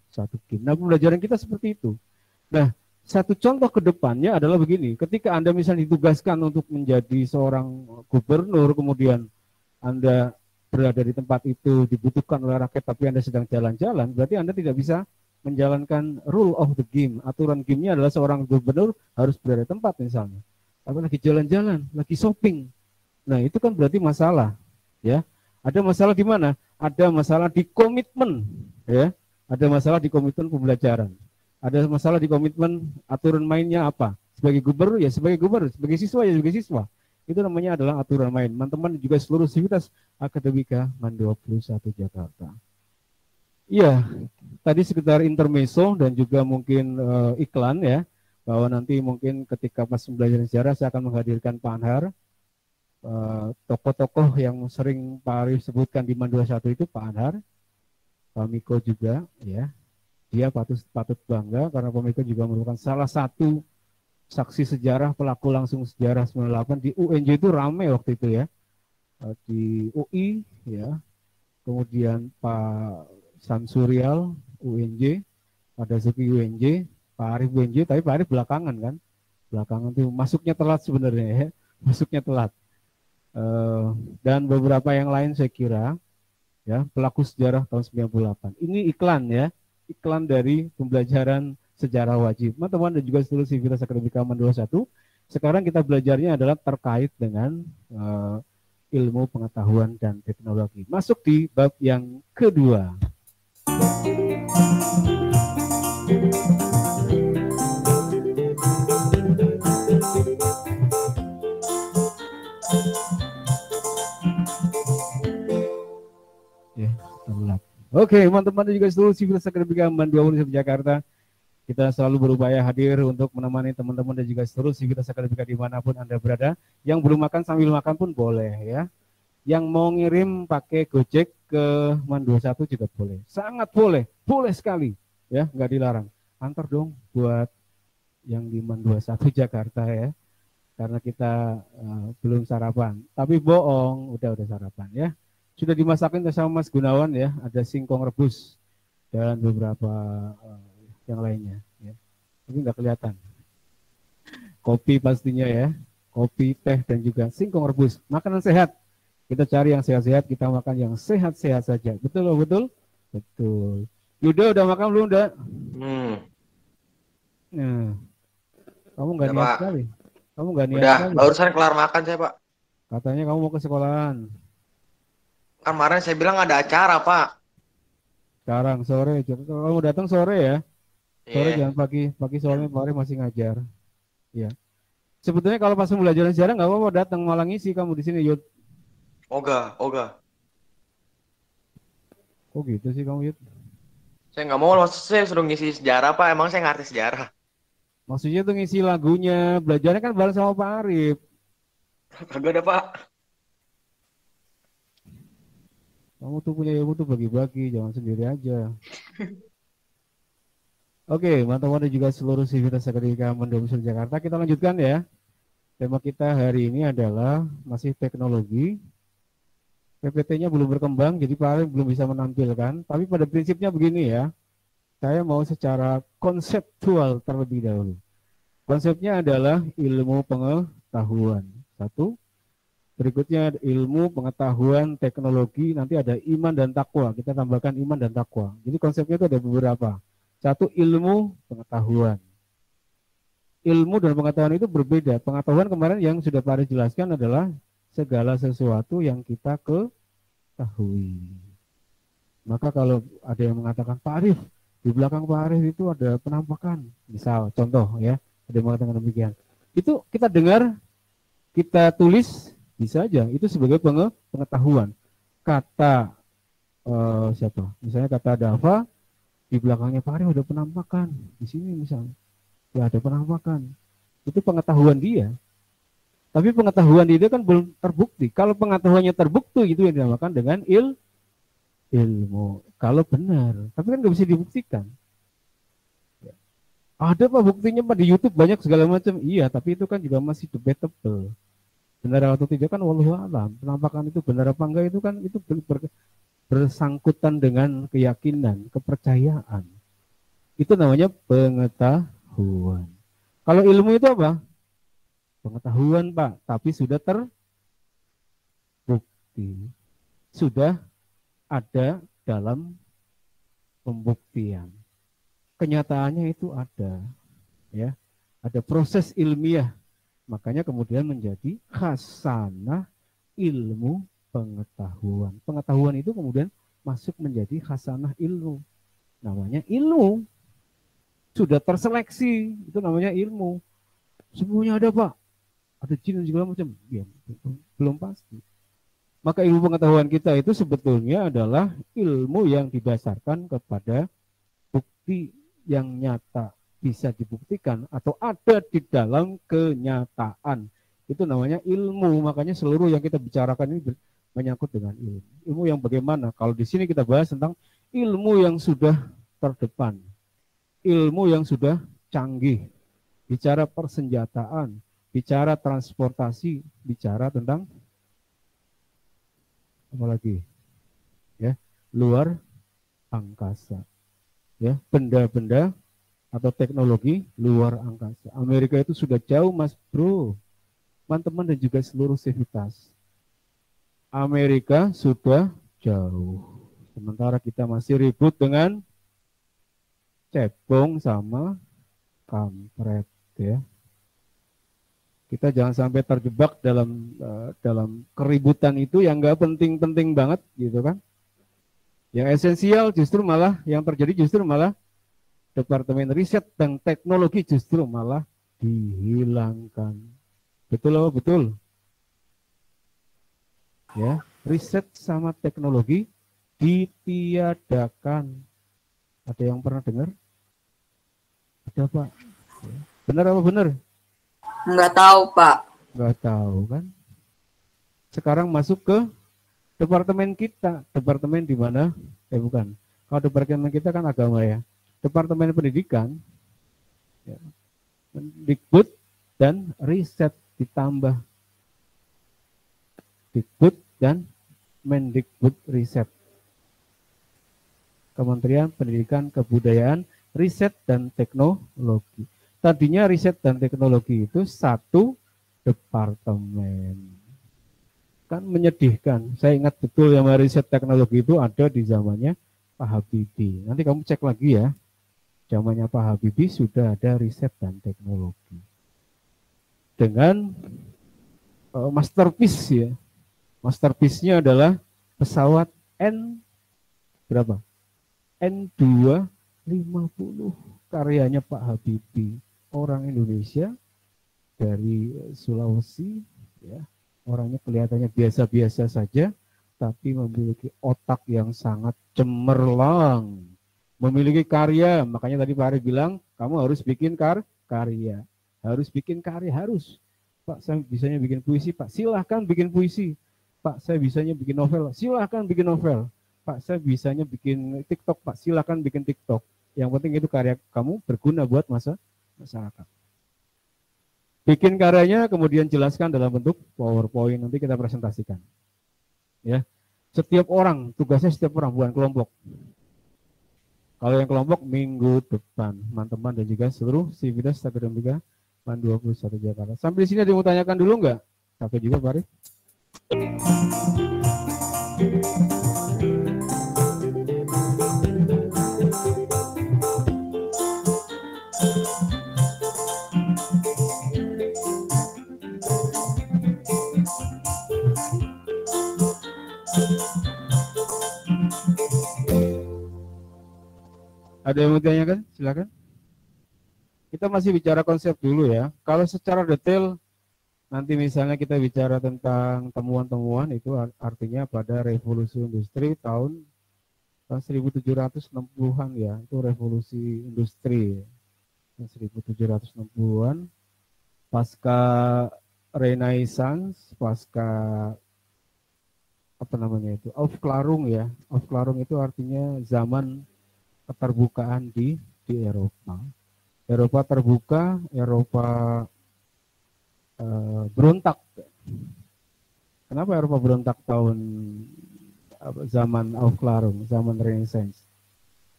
[SPEAKER 1] game. Nah, pembelajaran kita seperti itu. Nah, satu contoh ke depannya adalah begini. Ketika Anda misalnya ditugaskan untuk menjadi seorang gubernur, kemudian Anda berada di tempat itu dibutuhkan oleh rakyat, tapi Anda sedang jalan-jalan, berarti Anda tidak bisa menjalankan rule of the game. Aturan gamenya adalah seorang gubernur harus berada di tempat misalnya. Atau lagi jalan-jalan, lagi shopping. Nah, itu kan berarti masalah, ya. Ada masalah di mana? Ada masalah di komitmen, ya. Ada masalah di komitmen pembelajaran. Ada masalah di komitmen aturan mainnya apa? Sebagai gubernur ya sebagai gubernur, sebagai siswa ya sebagai siswa. Itu namanya adalah aturan main. Teman-teman juga seluruh Sivitas Akademika MAN 21 Jakarta. Iya, tadi sekitar intermezzo dan juga mungkin iklan ya, bahwa nanti mungkin ketika pas pembelajaran sejarah saya akan menghadirkan Pak Anhar. Tokoh-tokoh yang sering Pak Arif sebutkan di MAN 21 itu Pak Anhar, Pak Miko juga ya. Dia patut bangga karena Pak Miko juga merupakan salah satu saksi sejarah, pelaku langsung sejarah 98 di UNJ itu ramai waktu itu ya. Di UI ya. Kemudian Pak Samsurial UNJ, Pak Dazuki UNJ, Pak Arif UNJ, tapi Pak Arif belakangan kan. Belakangan tuh masuknya telat sebenarnya ya. Masuknya telat. Dan beberapa yang lain saya kira ya pelaku sejarah tahun 98. Ini iklan ya, iklan dari pembelajaran sejarah wajib. Teman-teman dan juga seluruh Sivitas Akademika MAN 21. Sekarang kita belajarnya adalah terkait dengan ilmu pengetahuan dan teknologi. Masuk di bab yang kedua. Oke, teman-teman juga seluruh Sivitas Akademika MAN 21 Jakarta. Kita selalu berupaya hadir untuk menemani teman-teman dan juga seluruh Sivitas Akademika dimanapun Anda berada. Yang belum makan sambil makan pun boleh ya. Yang mau ngirim pakai Gojek ke MAN 21 juga boleh. Sangat boleh, boleh sekali ya, nggak dilarang. Antar dong buat yang di MAN 21 Jakarta ya. Karena kita belum sarapan. Tapi bohong, udah sarapan ya. Sudah dimasakin sama Mas Gunawan ya, ada singkong rebus dan beberapa yang lainnya ya. Tapi nggak kelihatan. Kopi pastinya ya, kopi, teh dan juga singkong rebus. Makanan sehat. Kita cari yang sehat-sehat, kita makan yang sehat-sehat saja. Betul loh, betul? Betul. Yuda udah makan belum, udah? Nah, kamu nggak niat sekali. Kamu nggak niat sekali.
[SPEAKER 7] Udah, barusan kelar makan saya, Pak.
[SPEAKER 1] Katanya kamu mau ke sekolahan.
[SPEAKER 7] Kemarin saya bilang ada acara, Pak.
[SPEAKER 1] Sekarang sore, kamu datang sore ya. Sore jangan pagi, soalnya Pak Arif masih ngajar. Ya. Sebetulnya kalau pas pembelajaran sejarah nggak apa-apa datang, malah ngisi kamu di sini, Yud.
[SPEAKER 7] Oga.
[SPEAKER 1] Kok gitu sih kamu, Yud?
[SPEAKER 7] Saya nggak mau, maksud saya suruh ngisi sejarah, Pak. Emang saya ngerti sejarah.
[SPEAKER 1] Maksudnya tuh ngisi lagunya, belajarnya kan bareng sama Pak Arif.
[SPEAKER 7] Kagak ada, Pak.
[SPEAKER 1] Kamu tuh punya ilmu tuh bagi-bagi, jangan sendiri aja. Oke, teman-teman dan juga seluruh Sivitas Akademika MAN 21 Jakarta, kita lanjutkan ya. Tema kita hari ini adalah masih teknologi. PPT-nya belum berkembang, jadi Pak Arif belum bisa menampilkan. Tapi pada prinsipnya begini ya. Saya mau secara konseptual terlebih dahulu. Konsepnya adalah ilmu pengetahuan. Satu. Berikutnya ilmu pengetahuan teknologi. Nanti ada iman dan takwa. Kita tambahkan iman dan takwa. Jadi konsepnya itu ada beberapa. Satu, ilmu pengetahuan. Ilmu dan pengetahuan itu berbeda. Pengetahuan kemarin yang sudah Pak Arif jelaskan adalah segala sesuatu yang kita ketahui. Maka kalau ada yang mengatakan, Pak Arif, di belakang Pak Arif itu ada penampakan. Misal, contoh ya, ada yang mengatakan demikian. Itu kita dengar, kita tulis, bisa aja. Itu sebagai pengetahuan. Kata siapa? Misalnya kata Dava, di belakangnya Pak Arif ada penampakan. Di sini misalnya, ya ada penampakan. Itu pengetahuan dia. Tapi pengetahuan dia kan belum terbukti. Kalau pengetahuannya terbukti, itu yang dinamakan dengan ilmu. Kalau benar. Tapi kan nggak bisa dibuktikan. Ada Pak buktinya Pak di YouTube banyak segala macam. Iya, tapi itu kan juga masih debatable. Benar atau tidak kan wallahu alam. Penampakan itu benar apa enggak itu kan itu bersangkutan dengan keyakinan, kepercayaan. Itu namanya pengetahuan. Kalau ilmu itu apa? Pengetahuan Pak, tapi sudah terbukti. Sudah ada dalam pembuktian. Kenyataannya itu ada. Ya, ada proses ilmiah. Makanya kemudian menjadi khasanah ilmu pengetahuan. Pengetahuan itu kemudian masuk menjadi khasanah ilmu. Namanya ilmu. Sudah terseleksi, itu namanya ilmu. Semuanya ada Pak. Ada jin dan segala macam. Ya, belum pasti. Maka ilmu pengetahuan kita itu sebetulnya adalah ilmu yang didasarkan kepada bukti yang nyata. Bisa dibuktikan atau ada di dalam kenyataan. Itu namanya ilmu. Makanya seluruh yang kita bicarakan ini menyangkut dengan ilmu. Ilmu yang bagaimana? Kalau di sini kita bahas tentang ilmu yang sudah terdepan. Ilmu yang sudah canggih. Bicara persenjataan, bicara transportasi, bicara tentang apa lagi? Ya, luar angkasa. Ya, benda-benda atau teknologi luar angkasa. Amerika itu sudah jauh Mas Bro, teman-teman dan juga seluruh sivitas. Amerika sudah jauh. Sementara kita masih ribut dengan cebong sama kampret ya. Kita jangan sampai terjebak dalam keributan itu yang nggak penting-penting banget gitu kan. Yang esensial justru malah yang terjadi justru malah Departemen Riset dan Teknologi justru malah dihilangkan. Betul apa betul? Ya, riset sama teknologi ditiadakan. Ada yang pernah dengar? Ada Pak? Benar apa benar?
[SPEAKER 5] Nggak tahu Pak.
[SPEAKER 1] Nggak tahu kan? Sekarang masuk ke departemen kita. Departemen di mana? Bukan. Kalau departemen kita kan agama ya. Departemen Pendidikan, ya, Dikbud dan Riset ditambah. Dikbud dan Mendikbud Riset. Kementerian Pendidikan, Kebudayaan, Riset dan Teknologi. Tadinya Riset dan Teknologi itu satu departemen. Kan menyedihkan. Saya ingat betul yang Riset Teknologi itu ada di zamannya Pak Habibie. Nanti kamu cek lagi ya. Zamannya Pak Habibie sudah ada Riset dan Teknologi. Dengan masterpiece ya. Masterpiece-nya adalah pesawat berapa? N250 karyanya Pak Habibie, orang Indonesia dari Sulawesi ya. Orangnya kelihatannya biasa-biasa saja tapi memiliki otak yang sangat cemerlang. Memiliki karya, makanya tadi Pak Arif bilang, kamu harus bikin karya. Harus bikin karya, harus. Pak, saya bisanya bikin puisi, Pak. Silahkan bikin puisi. Pak, saya bisanya bikin novel. Silahkan bikin novel. Pak, saya bisanya bikin TikTok, Pak. Silahkan bikin TikTok. Yang penting itu karya kamu berguna buat masyarakat. Bikin karyanya, kemudian jelaskan dalam bentuk PowerPoint. Nanti kita presentasikan. Ya, setiap orang, tugasnya setiap orang, bukan kelompok. Kalau yang kelompok minggu depan, teman-teman dan juga seluruh Sivitas Akademika MAN 21 Jakarta. Sampai di sini ada yang mau tanyakan dulu nggak? Sampai juga Pak Arif. Ada yang mau ditanyakan? Silakan. Kita masih bicara konsep dulu ya. Kalau secara detail nanti misalnya kita bicara tentang temuan-temuan itu artinya pada revolusi industri tahun 1760-an ya. Itu revolusi industri 1760-an. Pasca Renaissance, pasca apa namanya itu? Aufklärung ya. Aufklärung itu artinya zaman keterbukaan di Eropa. Eropa terbuka, Eropa berontak. Kenapa Eropa berontak tahun zaman Aufklärung, zaman Renaissance?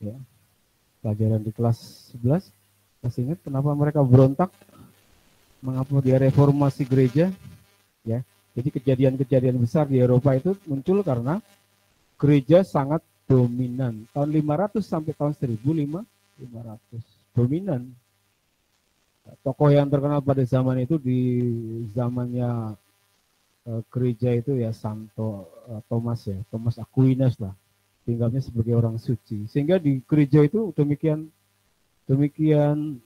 [SPEAKER 1] Ya. Pelajaran di kelas 11, masih ingat kenapa mereka berontak? Mengapa dia reformasi gereja? Ya. Jadi kejadian-kejadian besar di Eropa itu muncul karena gereja sangat dominan. Tahun 500 sampai tahun 1500 dominan. Tokoh yang terkenal pada zaman itu di zamannya gereja itu ya Santo Thomas ya, Thomas Aquinas lah. Tinggalnya sebagai orang suci. Sehingga di gereja itu demikian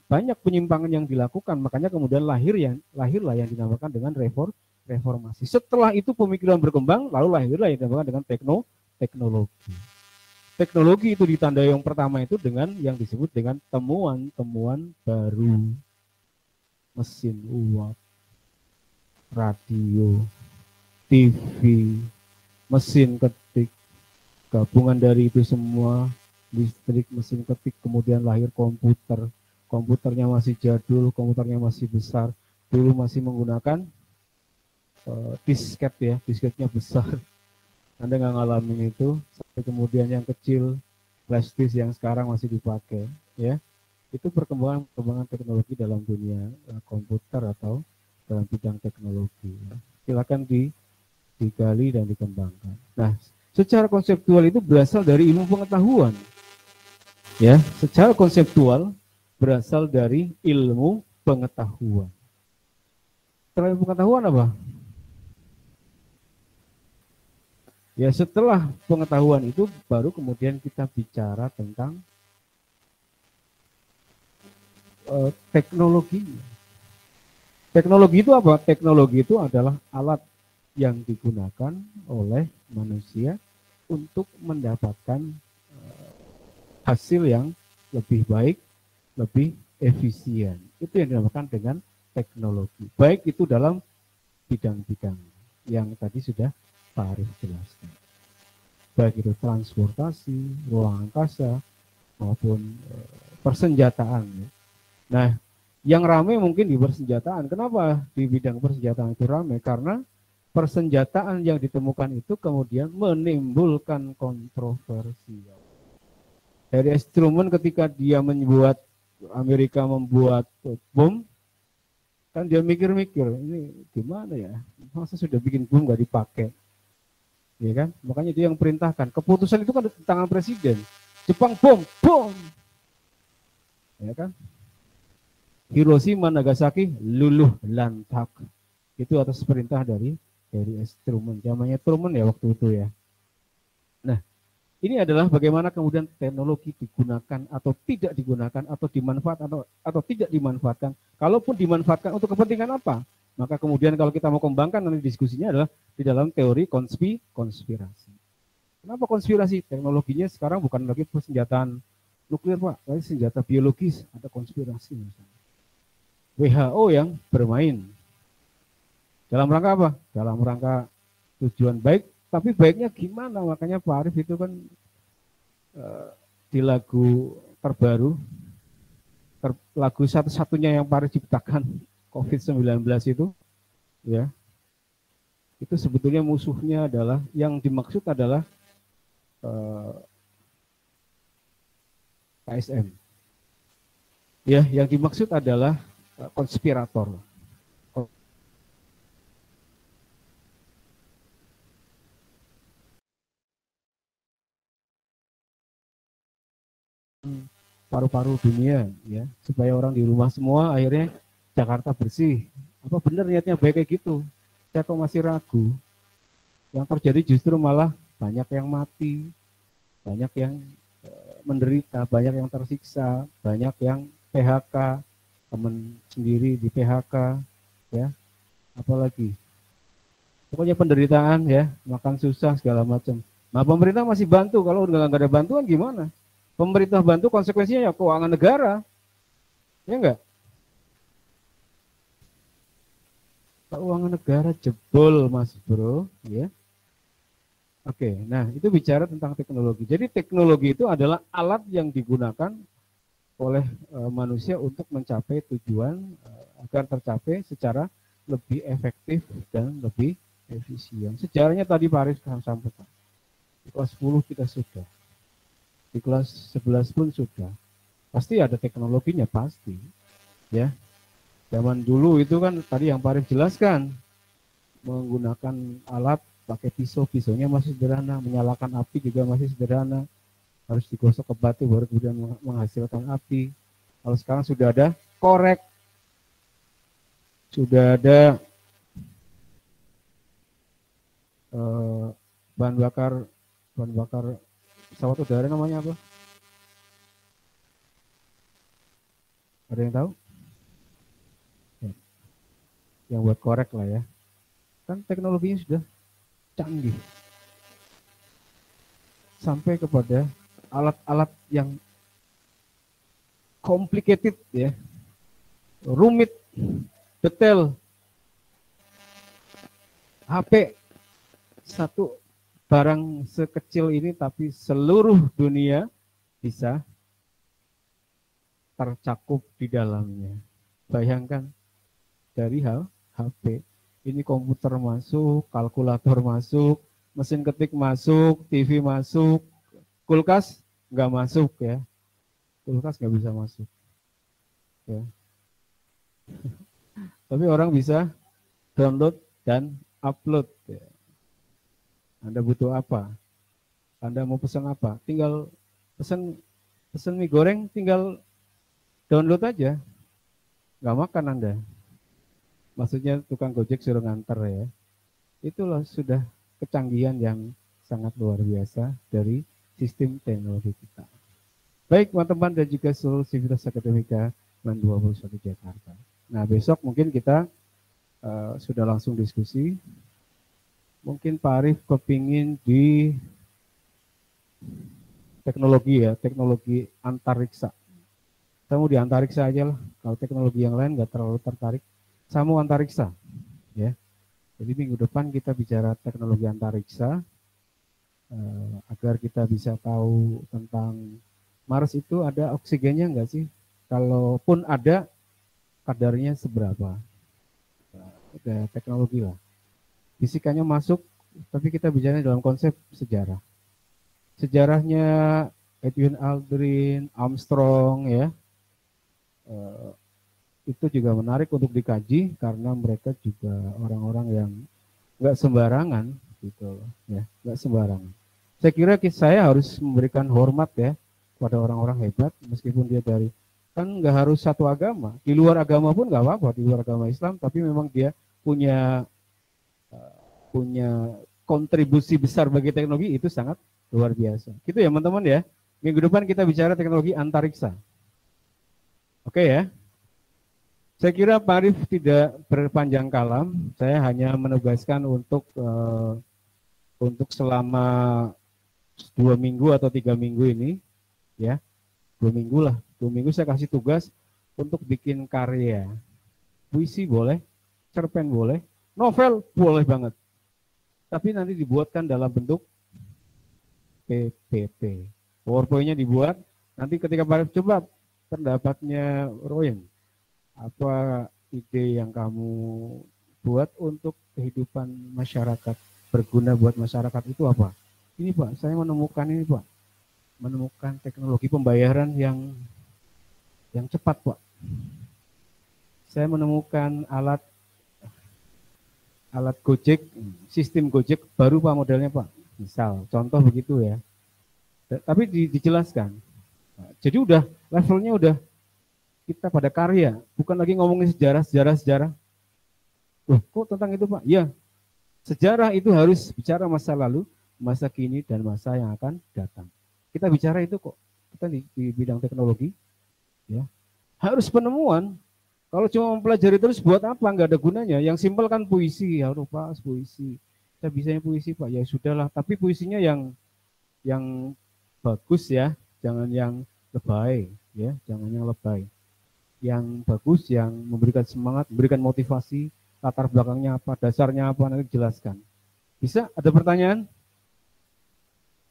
[SPEAKER 1] banyak penyimpangan yang dilakukan. Makanya kemudian lahirlah yang dinamakan dengan reformasi. Setelah itu pemikiran berkembang, lalu lahirlah yang dinamakan dengan teknologi. Teknologi itu ditandai yang pertama itu dengan yang disebut dengan temuan-temuan baru. Mesin uap, radio, TV, mesin ketik, gabungan dari itu semua, listrik, mesin ketik, kemudian lahir komputer. Komputernya masih jadul, komputernya masih besar. Dulu masih menggunakan disket ya, disketnya besar. Anda nggak ngalamin itu, sampai kemudian yang kecil, flash disk yang sekarang masih dipakai, ya. Itu perkembangan teknologi dalam dunia komputer atau dalam bidang teknologi. Ya. Silakan digali dan dikembangkan. Nah, secara konseptual itu berasal dari ilmu pengetahuan, ya. Secara konseptual berasal dari ilmu pengetahuan. Setelah ilmu pengetahuan apa? Ya setelah pengetahuan itu baru kemudian kita bicara tentang teknologi. Teknologi itu apa? Teknologi itu adalah alat yang digunakan oleh manusia untuk mendapatkan hasil yang lebih baik, lebih efisien. Itu yang dinamakan dengan teknologi. Baik itu dalam bidang-bidang yang tadi sudah Pak Arif jelaskan. Baik itu transportasi, ruang angkasa, maupun persenjataan. Nah, yang ramai mungkin di persenjataan. Kenapa di bidang persenjataan itu ramai? Karena persenjataan yang ditemukan itu kemudian menimbulkan kontroversi. Dari Truman ketika dia Amerika membuat bom, kan dia mikir-mikir, ini gimana ya? Masa sudah bikin bom nggak dipakai? Ya kan? Makanya dia yang perintahkan. Keputusan itu kan di tangan presiden. Jepang bom. Ya kan? Hiroshima, Nagasaki luluh lantak. Itu atas perintah dari Truman. Zamannya Truman ya waktu itu ya. Nah, ini adalah bagaimana kemudian teknologi digunakan atau tidak digunakan atau dimanfaatkan atau tidak dimanfaatkan. Kalaupun dimanfaatkan untuk kepentingan apa? Maka kemudian kalau kita mau kembangkan nanti diskusinya adalah di dalam teori konspirasi. Kenapa konspirasi? Teknologinya sekarang bukan lagi persenjataan nuklir Pak, tapi senjata biologis, ada konspirasi misalnya. WHO yang bermain. Dalam rangka apa? Dalam rangka tujuan baik, tapi baiknya gimana? Makanya Pak Arif itu kan di lagu terbaru, lagu satu-satunya yang Pak Arif ciptakan, COVID-19 itu, ya, itu sebetulnya musuhnya adalah, yang dimaksud adalah KSM. Ya, yang dimaksud adalah konspirator. Paru-paru dunia, ya, supaya orang di rumah semua, akhirnya Jakarta bersih. Apa benar niatnya baik kayak gitu? Saya kok masih ragu. Yang terjadi justru malah banyak yang mati, banyak yang menderita, banyak yang tersiksa, banyak yang PHK, teman sendiri di PHK, ya, apalagi. Pokoknya penderitaan, ya, makan susah segala macam. Nah, pemerintah masih bantu, kalau nggak ada bantuan gimana? Pemerintah bantu konsekuensinya ya keuangan negara, ya enggak? Keuangan negara jebol, Mas Bro, ya. Oke, nah itu bicara tentang teknologi. Jadi teknologi itu adalah alat yang digunakan oleh manusia untuk mencapai tujuan agar tercapai secara lebih efektif dan lebih efisien. Sejarahnya tadi Pak Arif sampaikan. Di kelas 10 kita sudah. Di kelas 11 pun sudah. Pasti ada teknologinya, pasti. Ya. Zaman dulu itu kan tadi yang Pak Arif jelaskan, menggunakan alat pakai pisau, pisaunya masih sederhana, menyalakan api juga masih sederhana, harus digosok ke batu baru kemudian menghasilkan api. Kalau sekarang sudah ada korek, sudah ada bahan bakar pesawat udara namanya apa? Ada yang tahu? Ya. Yang buat korek lah ya. Kan teknologinya sudah canggih. Sampai kepada alat-alat yang complicated ya. Rumit, detail. HP satu barang sekecil ini tapi seluruh dunia bisa tercakup di dalamnya. Bayangkan dari HP, ini komputer masuk, kalkulator masuk, mesin ketik masuk, TV masuk, kulkas nggak masuk ya. Kulkas nggak bisa masuk. Ya. Tapi orang bisa download dan upload. Ya. Anda butuh apa? Anda mau pesan apa? Tinggal pesan mie goreng, tinggal download aja. Nggak makan Anda. Maksudnya tukang Gojek suruh nganter ya. Itulah sudah kecanggihan yang sangat luar biasa dari sistem teknologi kita. Baik teman-teman dan juga seluruh sivitas akademika MAN 21 Jakarta. Nah besok mungkin kita sudah langsung diskusi. Mungkin Pak Arif kepingin di teknologi ya, teknologi antariksa. Saya mau di antariksa aja lah, kalau teknologi yang lain nggak terlalu tertarik. Saya mau antariksa, ya. Jadi minggu depan kita bicara teknologi antariksa, agar kita bisa tahu tentang Mars itu ada oksigennya nggak sih? Kalaupun ada, kadarnya seberapa? Ada teknologi lah. Fisikanya masuk, tapi kita bicara dalam konsep sejarah. Sejarahnya Edwin Aldrin, Armstrong, ya. Itu juga menarik untuk dikaji karena mereka juga orang-orang yang nggak sembarangan gitu ya, nggak sembarangan. Saya kira saya harus memberikan hormat ya pada orang-orang hebat meskipun dia dari, kan nggak harus satu agama, di luar agama pun nggak apa-apa, di luar agama Islam, tapi memang dia punya kontribusi besar bagi teknologi, itu sangat luar biasa. Gitu ya teman-teman ya. Minggu depan kita bicara teknologi antariksa. Oke ya. Saya kira Pak Arif tidak berpanjang kalam, saya hanya menugaskan untuk selama 2 minggu atau 3 minggu ini, ya 2 minggu lah, 2 minggu saya kasih tugas untuk bikin karya, puisi boleh, cerpen boleh, novel boleh banget, tapi nanti dibuatkan dalam bentuk PPT, PowerPoint-nya dibuat, nanti ketika Pak Arif coba pendapatnya Royen, apa ide yang kamu buat untuk kehidupan masyarakat, berguna buat masyarakat itu apa? Ini Pak, saya menemukan ini Pak. menemukan teknologi pembayaran yang cepat, Pak. Saya menemukan alat Gojek, sistem Gojek baru Pak modelnya Pak. Misal, contoh begitu ya. Tapi dijelaskan. Jadi udah levelnya udah kita pada karya, bukan lagi ngomongin sejarah. Loh, kok tentang itu Pak? Ya, sejarah itu harus bicara masa lalu, masa kini, dan masa yang akan datang. Kita bicara itu kok. Kita di bidang teknologi, ya harus penemuan. Kalau cuma mempelajari terus buat apa? Nggak ada gunanya. Yang simpel kan puisi, ya Pak, puisi. Kita bisanya puisi Pak, ya sudahlah. Tapi puisinya yang bagus ya, jangan yang lebay, ya, jangan yang lebay. Yang bagus, yang memberikan semangat, memberikan motivasi, latar belakangnya apa, dasarnya apa, nanti jelaskan. Bisa? Ada pertanyaan?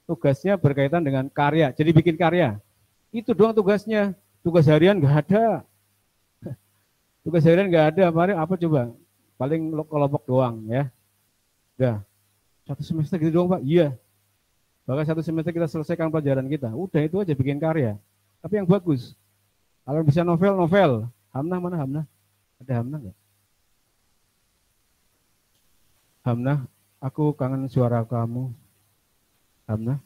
[SPEAKER 1] Tugasnya berkaitan dengan karya, jadi bikin karya. Itu doang tugasnya. Tugas harian nggak ada. Tugas harian nggak ada. Paling apa coba? Paling kelompok doang ya. Udah. 1 semester gitu doang Pak? Iya. Bahkan 1 semester kita selesaikan pelajaran kita. Udah itu aja bikin karya. Tapi yang bagus. Kalau bisa novel. Hamnah mana Hamnah? Ada Hamnah nggak? Hamnah, aku kangen suara kamu. Hamnah.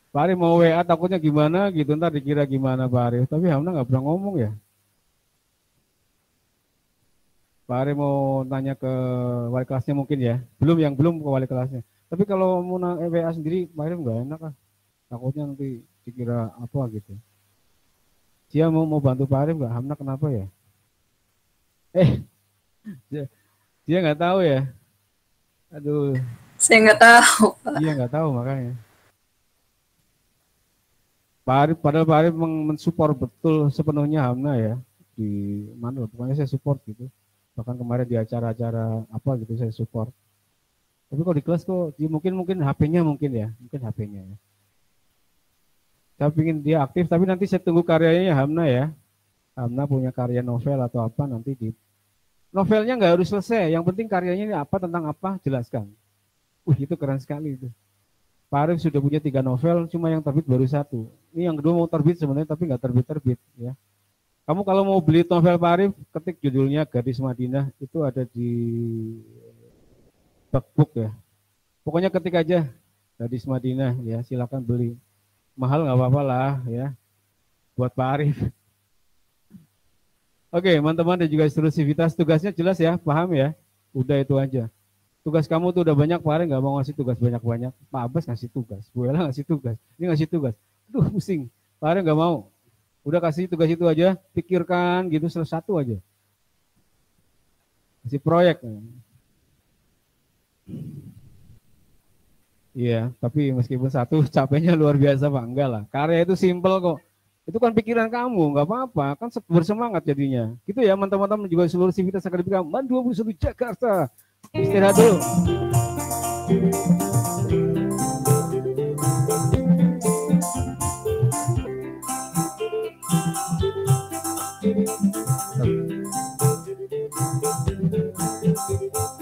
[SPEAKER 1] Pak Arif mau WA takutnya gimana gitu, ntar dikira gimana Pak Arif. Tapi Hamnah nggak pernah ngomong ya. Pak Arif mau tanya ke wali kelasnya mungkin ya. Belum ke wali kelasnya. Tapi kalau mau WA sendiri Pak Arif nggak enak lah. Takutnya nanti dikira apa gitu. Dia mau bantu Pak Arif nggak? Hamnah kenapa ya? Dia nggak tahu ya. Aduh.
[SPEAKER 5] Saya nggak tahu.
[SPEAKER 1] Iya nggak tahu makanya. Padahal Pak Arif mensupport betul sepenuhnya Hamnah ya. Di mana pokoknya saya support gitu. Bahkan kemarin di acara-acara apa gitu saya support. Tapi kalau di kelas kok mungkin HP-nya mungkin ya. Mungkin HP-nya ya. Saya ingin dia aktif tapi nanti saya tunggu karyanya Hamnah ya. Hamnah punya karya novel atau apa nanti di novelnya nggak harus selesai. Yang penting karyanya ini apa tentang apa jelaskan. Itu keren sekali itu. Pak Arif sudah punya 3 novel, cuma yang terbit baru 1. Ini yang kedua mau terbit sebenarnya, tapi nggak terbit ya. Kamu kalau mau beli novel Pak Arif, ketik judulnya Gadis Madinah, itu ada di Backbook ya. Pokoknya ketik aja Gadis Madinah ya, silakan beli. Mahal nggak apa-apa lah ya, buat Pak Arif. Oke, teman-teman dan juga seluruh sivitas, tugasnya jelas ya, paham ya? Udah itu aja. Tugas kamu tuh udah banyak, Pak Arif nggak mau ngasih tugas banyak-banyak. Pak Abbas ngasih tugas, Bu Ella ngasih tugas, ini ngasih tugas. Aduh pusing, Pak Arif nggak mau. Udah kasih tugas itu aja, pikirkan gitu, satu aja. Kasih proyek. Iya, tapi meskipun 1 capeknya luar biasa Pak, enggak lah. Karya itu simpel kok. Itu kan pikiran kamu, nggak apa-apa, kan bersemangat jadinya. Gitu ya teman-teman juga seluruh sivitas akademika MAN 21 Jakarta. Istirahat dulu.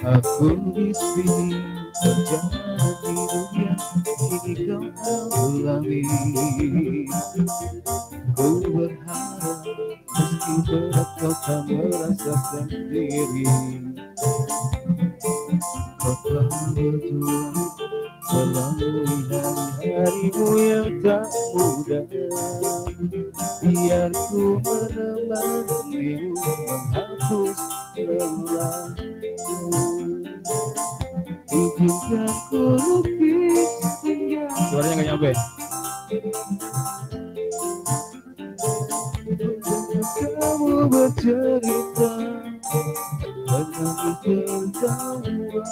[SPEAKER 1] Aku di sini berjalan di dunia ini kau alami. Ku berharap meski berat kau tak merasa sendiri. Kau telah berjuang melalui hari-harimu yang tak mudah. Biar ku menemanimu menghapus lelahmu. Izinkan ku lukis hingga. Suaranya nggak nyampe. Kamu bercerita menangis tertawa.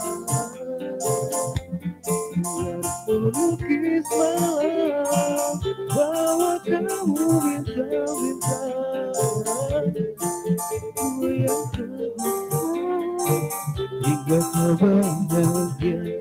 [SPEAKER 1] Biar ku lukis malam bawa kamu bintang-bintang. Ku yang terluka hingga kau bahagia.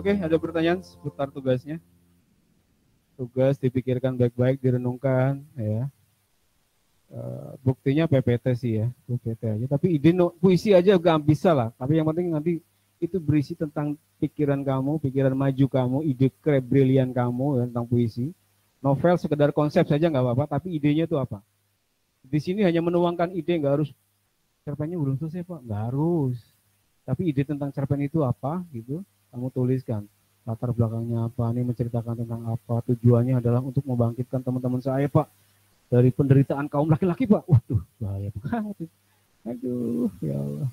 [SPEAKER 1] Oke, ada pertanyaan seputar tugasnya? Tugas dipikirkan baik-baik, direnungkan, ya. Buktinya PPT sih ya, PPT aja. Tapi ide puisi aja gak bisa lah. Tapi yang penting nanti itu berisi tentang pikiran kamu, pikiran maju kamu, ide brilian kamu ya, tentang puisi. Novel sekedar konsep saja nggak apa-apa, tapi idenya itu apa? Di sini hanya menuangkan ide, nggak harus cerpennya belum selesai Pak, nggak harus. Tapi ide tentang cerpen itu apa gitu, kamu tuliskan. Latar belakangnya apa, ini menceritakan tentang apa, tujuannya adalah untuk membangkitkan teman-teman saya Pak dari penderitaan kaum laki-laki Pak. Waduh, bahaya banget. Aduh, ya Allah.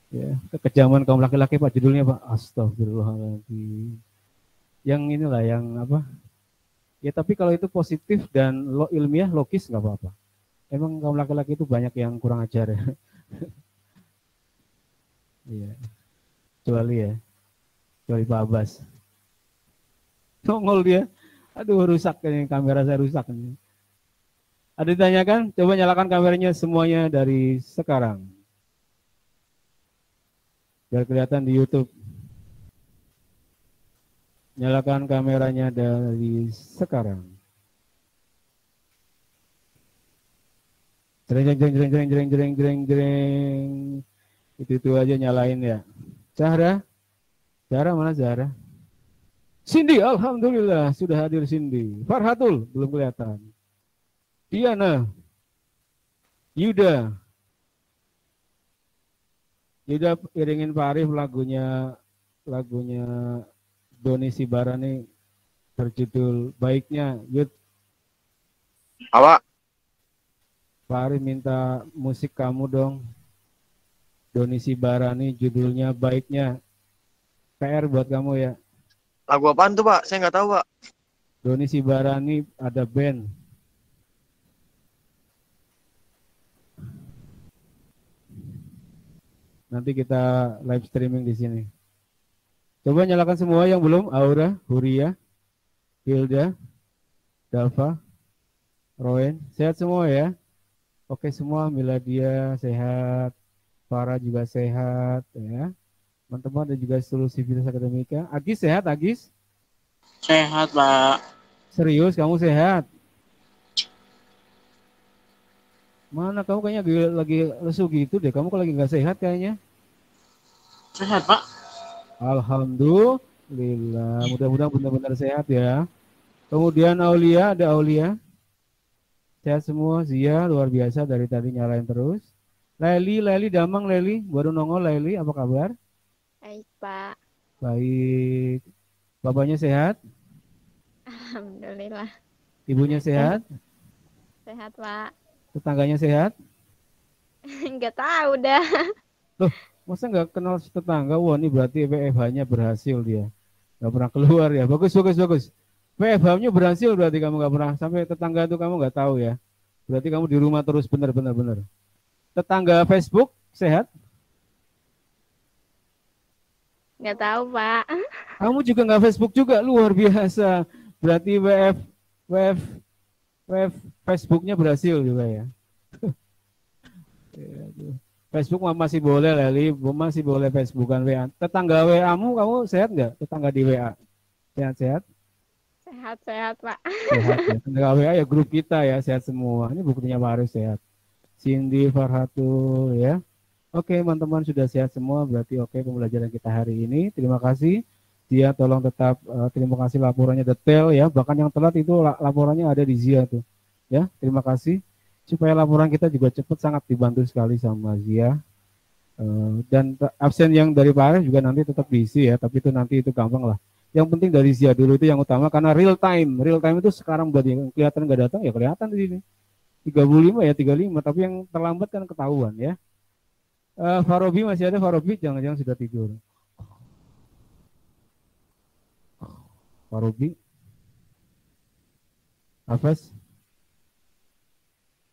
[SPEAKER 1] Ya, kekejaman kaum laki-laki Pak, judulnya Pak. Astagfirullahaladzim. Yang inilah yang apa? Ya tapi kalau itu positif dan ilmiah logis nggak apa-apa. Emang kaum laki-laki itu banyak yang kurang ajar ya. Iya. Kecuali Pak Abbas. Nongol dia. Aduh, rusak ini kamera saya rusak ini. Ada ditanyakan? Coba nyalakan kameranya semuanya dari sekarang. Biar kelihatan di YouTube. Nyalakan kameranya dari sekarang. Jreng. Itu aja nyalain ya. Zahra mana Zahra? Cindy, alhamdulillah sudah hadir Cindy. Farhatul belum kelihatan. Diana, Yuda iringin Pak Arif lagunya Doni Sibarani berjudul Baiknya. Yud.
[SPEAKER 7] Apa?
[SPEAKER 1] Pak Arif minta musik kamu dong. Doni Sibarani judulnya Baiknya. PR buat kamu ya.
[SPEAKER 7] Lagu apaan tuh Pak? Saya nggak tahu Pak.
[SPEAKER 1] Doni Sibarani ada band. Nanti kita live streaming di sini. Coba nyalakan semua yang belum. Aura, Huria, Hilda, Dava, Roen. Sehat semua ya? Oke semua, Miladia sehat. Farah juga sehat ya. Teman-teman dan juga seluruh Sivitas Akademika. Agis sehat, Agis?
[SPEAKER 2] Sehat, Pak.
[SPEAKER 1] Serius, kamu sehat? Mana kamu kayaknya lagi lesu gitu deh. Kamu kok lagi nggak sehat kayaknya?
[SPEAKER 2] Sehat, Pak.
[SPEAKER 1] Alhamdulillah. Mudah-mudahan benar-benar sehat ya. Kemudian Aulia, ada Aulia. Sehat semua. Zia, luar biasa dari tadi nyalain terus. Leli Damang, Leli. Baru nongol Leli, apa kabar?
[SPEAKER 8] Baik, Pak.
[SPEAKER 1] Baik. Bapaknya sehat?
[SPEAKER 8] Alhamdulillah.
[SPEAKER 1] Ibunya sehat?
[SPEAKER 8] Sehat, Pak.
[SPEAKER 1] Tetangganya sehat?
[SPEAKER 8] Enggak tahu dah.
[SPEAKER 1] Loh, masa nggak kenal tetangga? Wah, ini berarti WFH-nya berhasil dia. Nggak pernah keluar ya. Bagus. WFH-nya berhasil berarti kamu nggak pernah. Sampai tetangga itu kamu nggak tahu ya. Berarti kamu di rumah terus benar. Tetangga Facebook sehat?
[SPEAKER 8] Nggak tahu, Pak.
[SPEAKER 1] Kamu juga nggak Facebook juga? Luar biasa. Berarti Facebooknya berhasil juga ya. Facebook masih boleh Leli, masih boleh Facebookan WA. Tetangga WA-mu kamu sehat nggak? Tetangga di WA sehat?
[SPEAKER 8] Sehat, Pak.
[SPEAKER 1] Sehat ya. Tetangga WA ya grup kita ya sehat semua. Ini buktinya Pak Arif sehat. Cindy, Farhatul ya. Oke teman-teman sudah sehat semua. Berarti oke pembelajaran kita hari ini. Terima kasih. Dia tolong tetap terima kasih laporannya detail ya. Bahkan yang telat itu laporannya ada di Zia tuh. Ya, terima kasih. Supaya laporan kita juga cepat, sangat dibantu sekali sama Zia. Dan absen yang dari Pak Arif juga nanti tetap diisi ya. Tapi itu nanti itu gampang lah. Yang penting dari Zia dulu itu yang utama karena real time. Real time itu sekarang buat yang kelihatan nggak datang ya kelihatan di sini. 35 ya 35. Tapi yang terlambat kan ketahuan ya. Farobi masih ada. Farobi jangan-jangan sudah tidur. Farobi, Hafaz,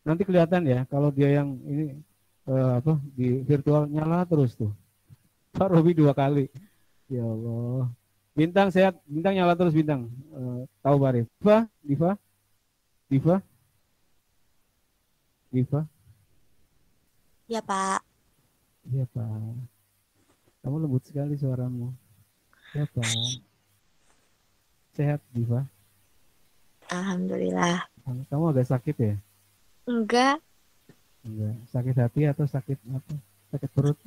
[SPEAKER 1] nanti kelihatan ya kalau dia yang ini di virtual nyala terus tuh. Farobi 2 kali, ya Allah. Bintang sehat, Bintang nyala terus Bintang. Tahu Pak Arif. Diva.
[SPEAKER 9] Ya Pak.
[SPEAKER 1] Iya Pak. Kamu lembut sekali suaramu. Siapa? Sehat, Diva?
[SPEAKER 9] Alhamdulillah.
[SPEAKER 1] Kamu agak sakit ya?
[SPEAKER 9] Enggak.
[SPEAKER 1] Enggak. Sakit hati atau sakit apa? Sakit perut?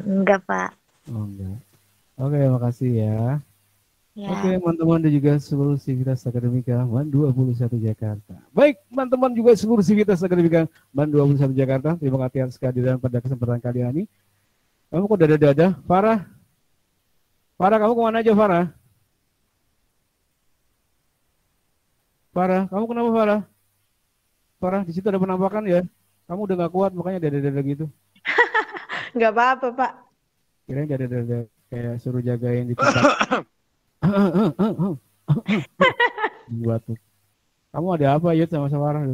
[SPEAKER 9] Enggak, Pak.
[SPEAKER 1] Oh, enggak. Oke, makasih ya.
[SPEAKER 9] Ya.
[SPEAKER 1] Oke, teman-teman dan juga seluruh Sivitas Akademika MAN 21 Jakarta. Baik, teman-teman juga seluruh Sivitas Akademika MAN 21 Jakarta. Terima kasih atas kehadiran pada kesempatan kali ini. Kamu kok dada-dada? Farah? Farah, kamu kemana aja, Farah? Farah, kamu kenapa, Farah? Farah, di situ ada penampakan ya? Kamu udah gak kuat, makanya dada-dada gitu.
[SPEAKER 10] Nggak apa-apa, Pak.
[SPEAKER 1] Kirain dada-dada kayak suruh jagain di tempat. Buat tuh. Kamu ada apa Yud sama Farah?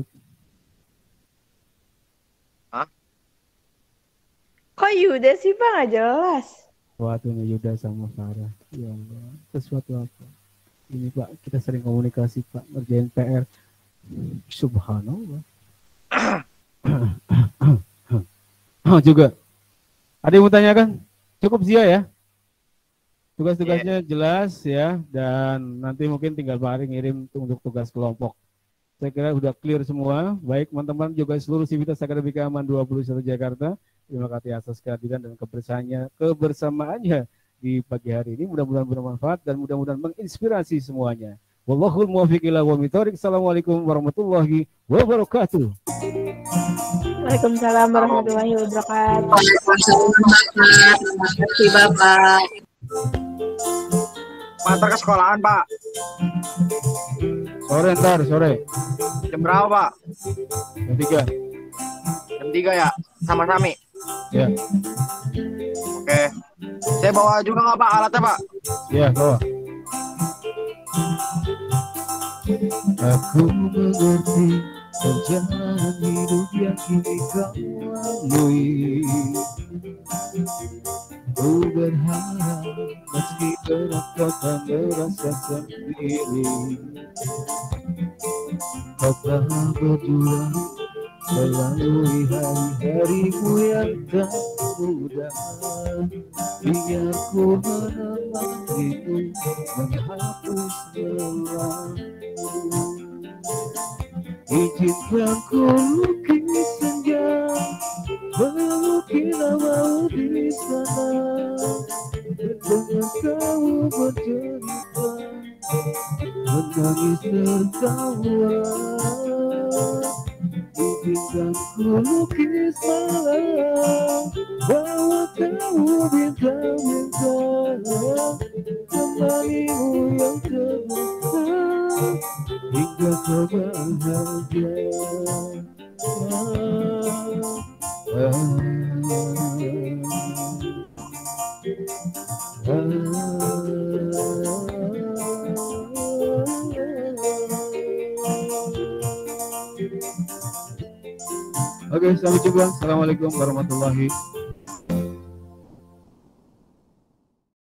[SPEAKER 7] Hah?
[SPEAKER 10] Kok Yuda sih, Pak? Nggak jelas.
[SPEAKER 1] Waktu Yuda sama Farah. Ya Allah, sesuatu apa? Ini Pak, kita sering komunikasi Pak, ngerjain PR. Subhanallah. Juga. Ada yang mau tanyakan? Cukup Zia ya? Tugas-tugasnya jelas ya, dan nanti mungkin tinggal Pak Ari ngirim untuk tugas kelompok. Saya kira sudah clear semua. Baik teman-teman juga seluruh Sivitas Akademika MAN 21 Jakarta. Terima kasih atas kehadiran dan kebersamaannya di pagi hari ini. Mudah-mudahan bermanfaat dan mudah-mudahan menginspirasi semuanya. Wallahul muwaffiq ila aqwamit thoriq. Assalamualaikum warahmatullahi wabarakatuh.
[SPEAKER 10] Waalaikumsalam warahmatullahi wabarakatuh.
[SPEAKER 5] Waalaikumsalam. Terima kasih, Bapak.
[SPEAKER 11] Mata ke sekolahan, Pak.
[SPEAKER 1] Sore ntar, sore.
[SPEAKER 11] Jam berapa, Pak?
[SPEAKER 1] Jam 3.
[SPEAKER 11] Jam 3 ya? Sama Sami?
[SPEAKER 1] Ya.
[SPEAKER 11] Oke. Saya bawa juga nggak, Pak, alatnya, Pak?
[SPEAKER 1] Ya, bawa. Aku mengerti perjalanan hidup yang kini kau lalui. Ku berharap meski berat kau tak merasa sendiri. Kau telah berjuang melalui hari-harimu yang tak mudah. Biar ku menemanimu menghapus lelahmu. Izinkan ku lukis senja, melukis namamu di sana, mendengar kamu bercerita, menangis tertawa. Izinkan ku lukis malam, bawa kamu bintang-bintang, temanimu yang terluka hingga kau bahagia. Oke, sampai jumpa. Assalamualaikum warahmatullahi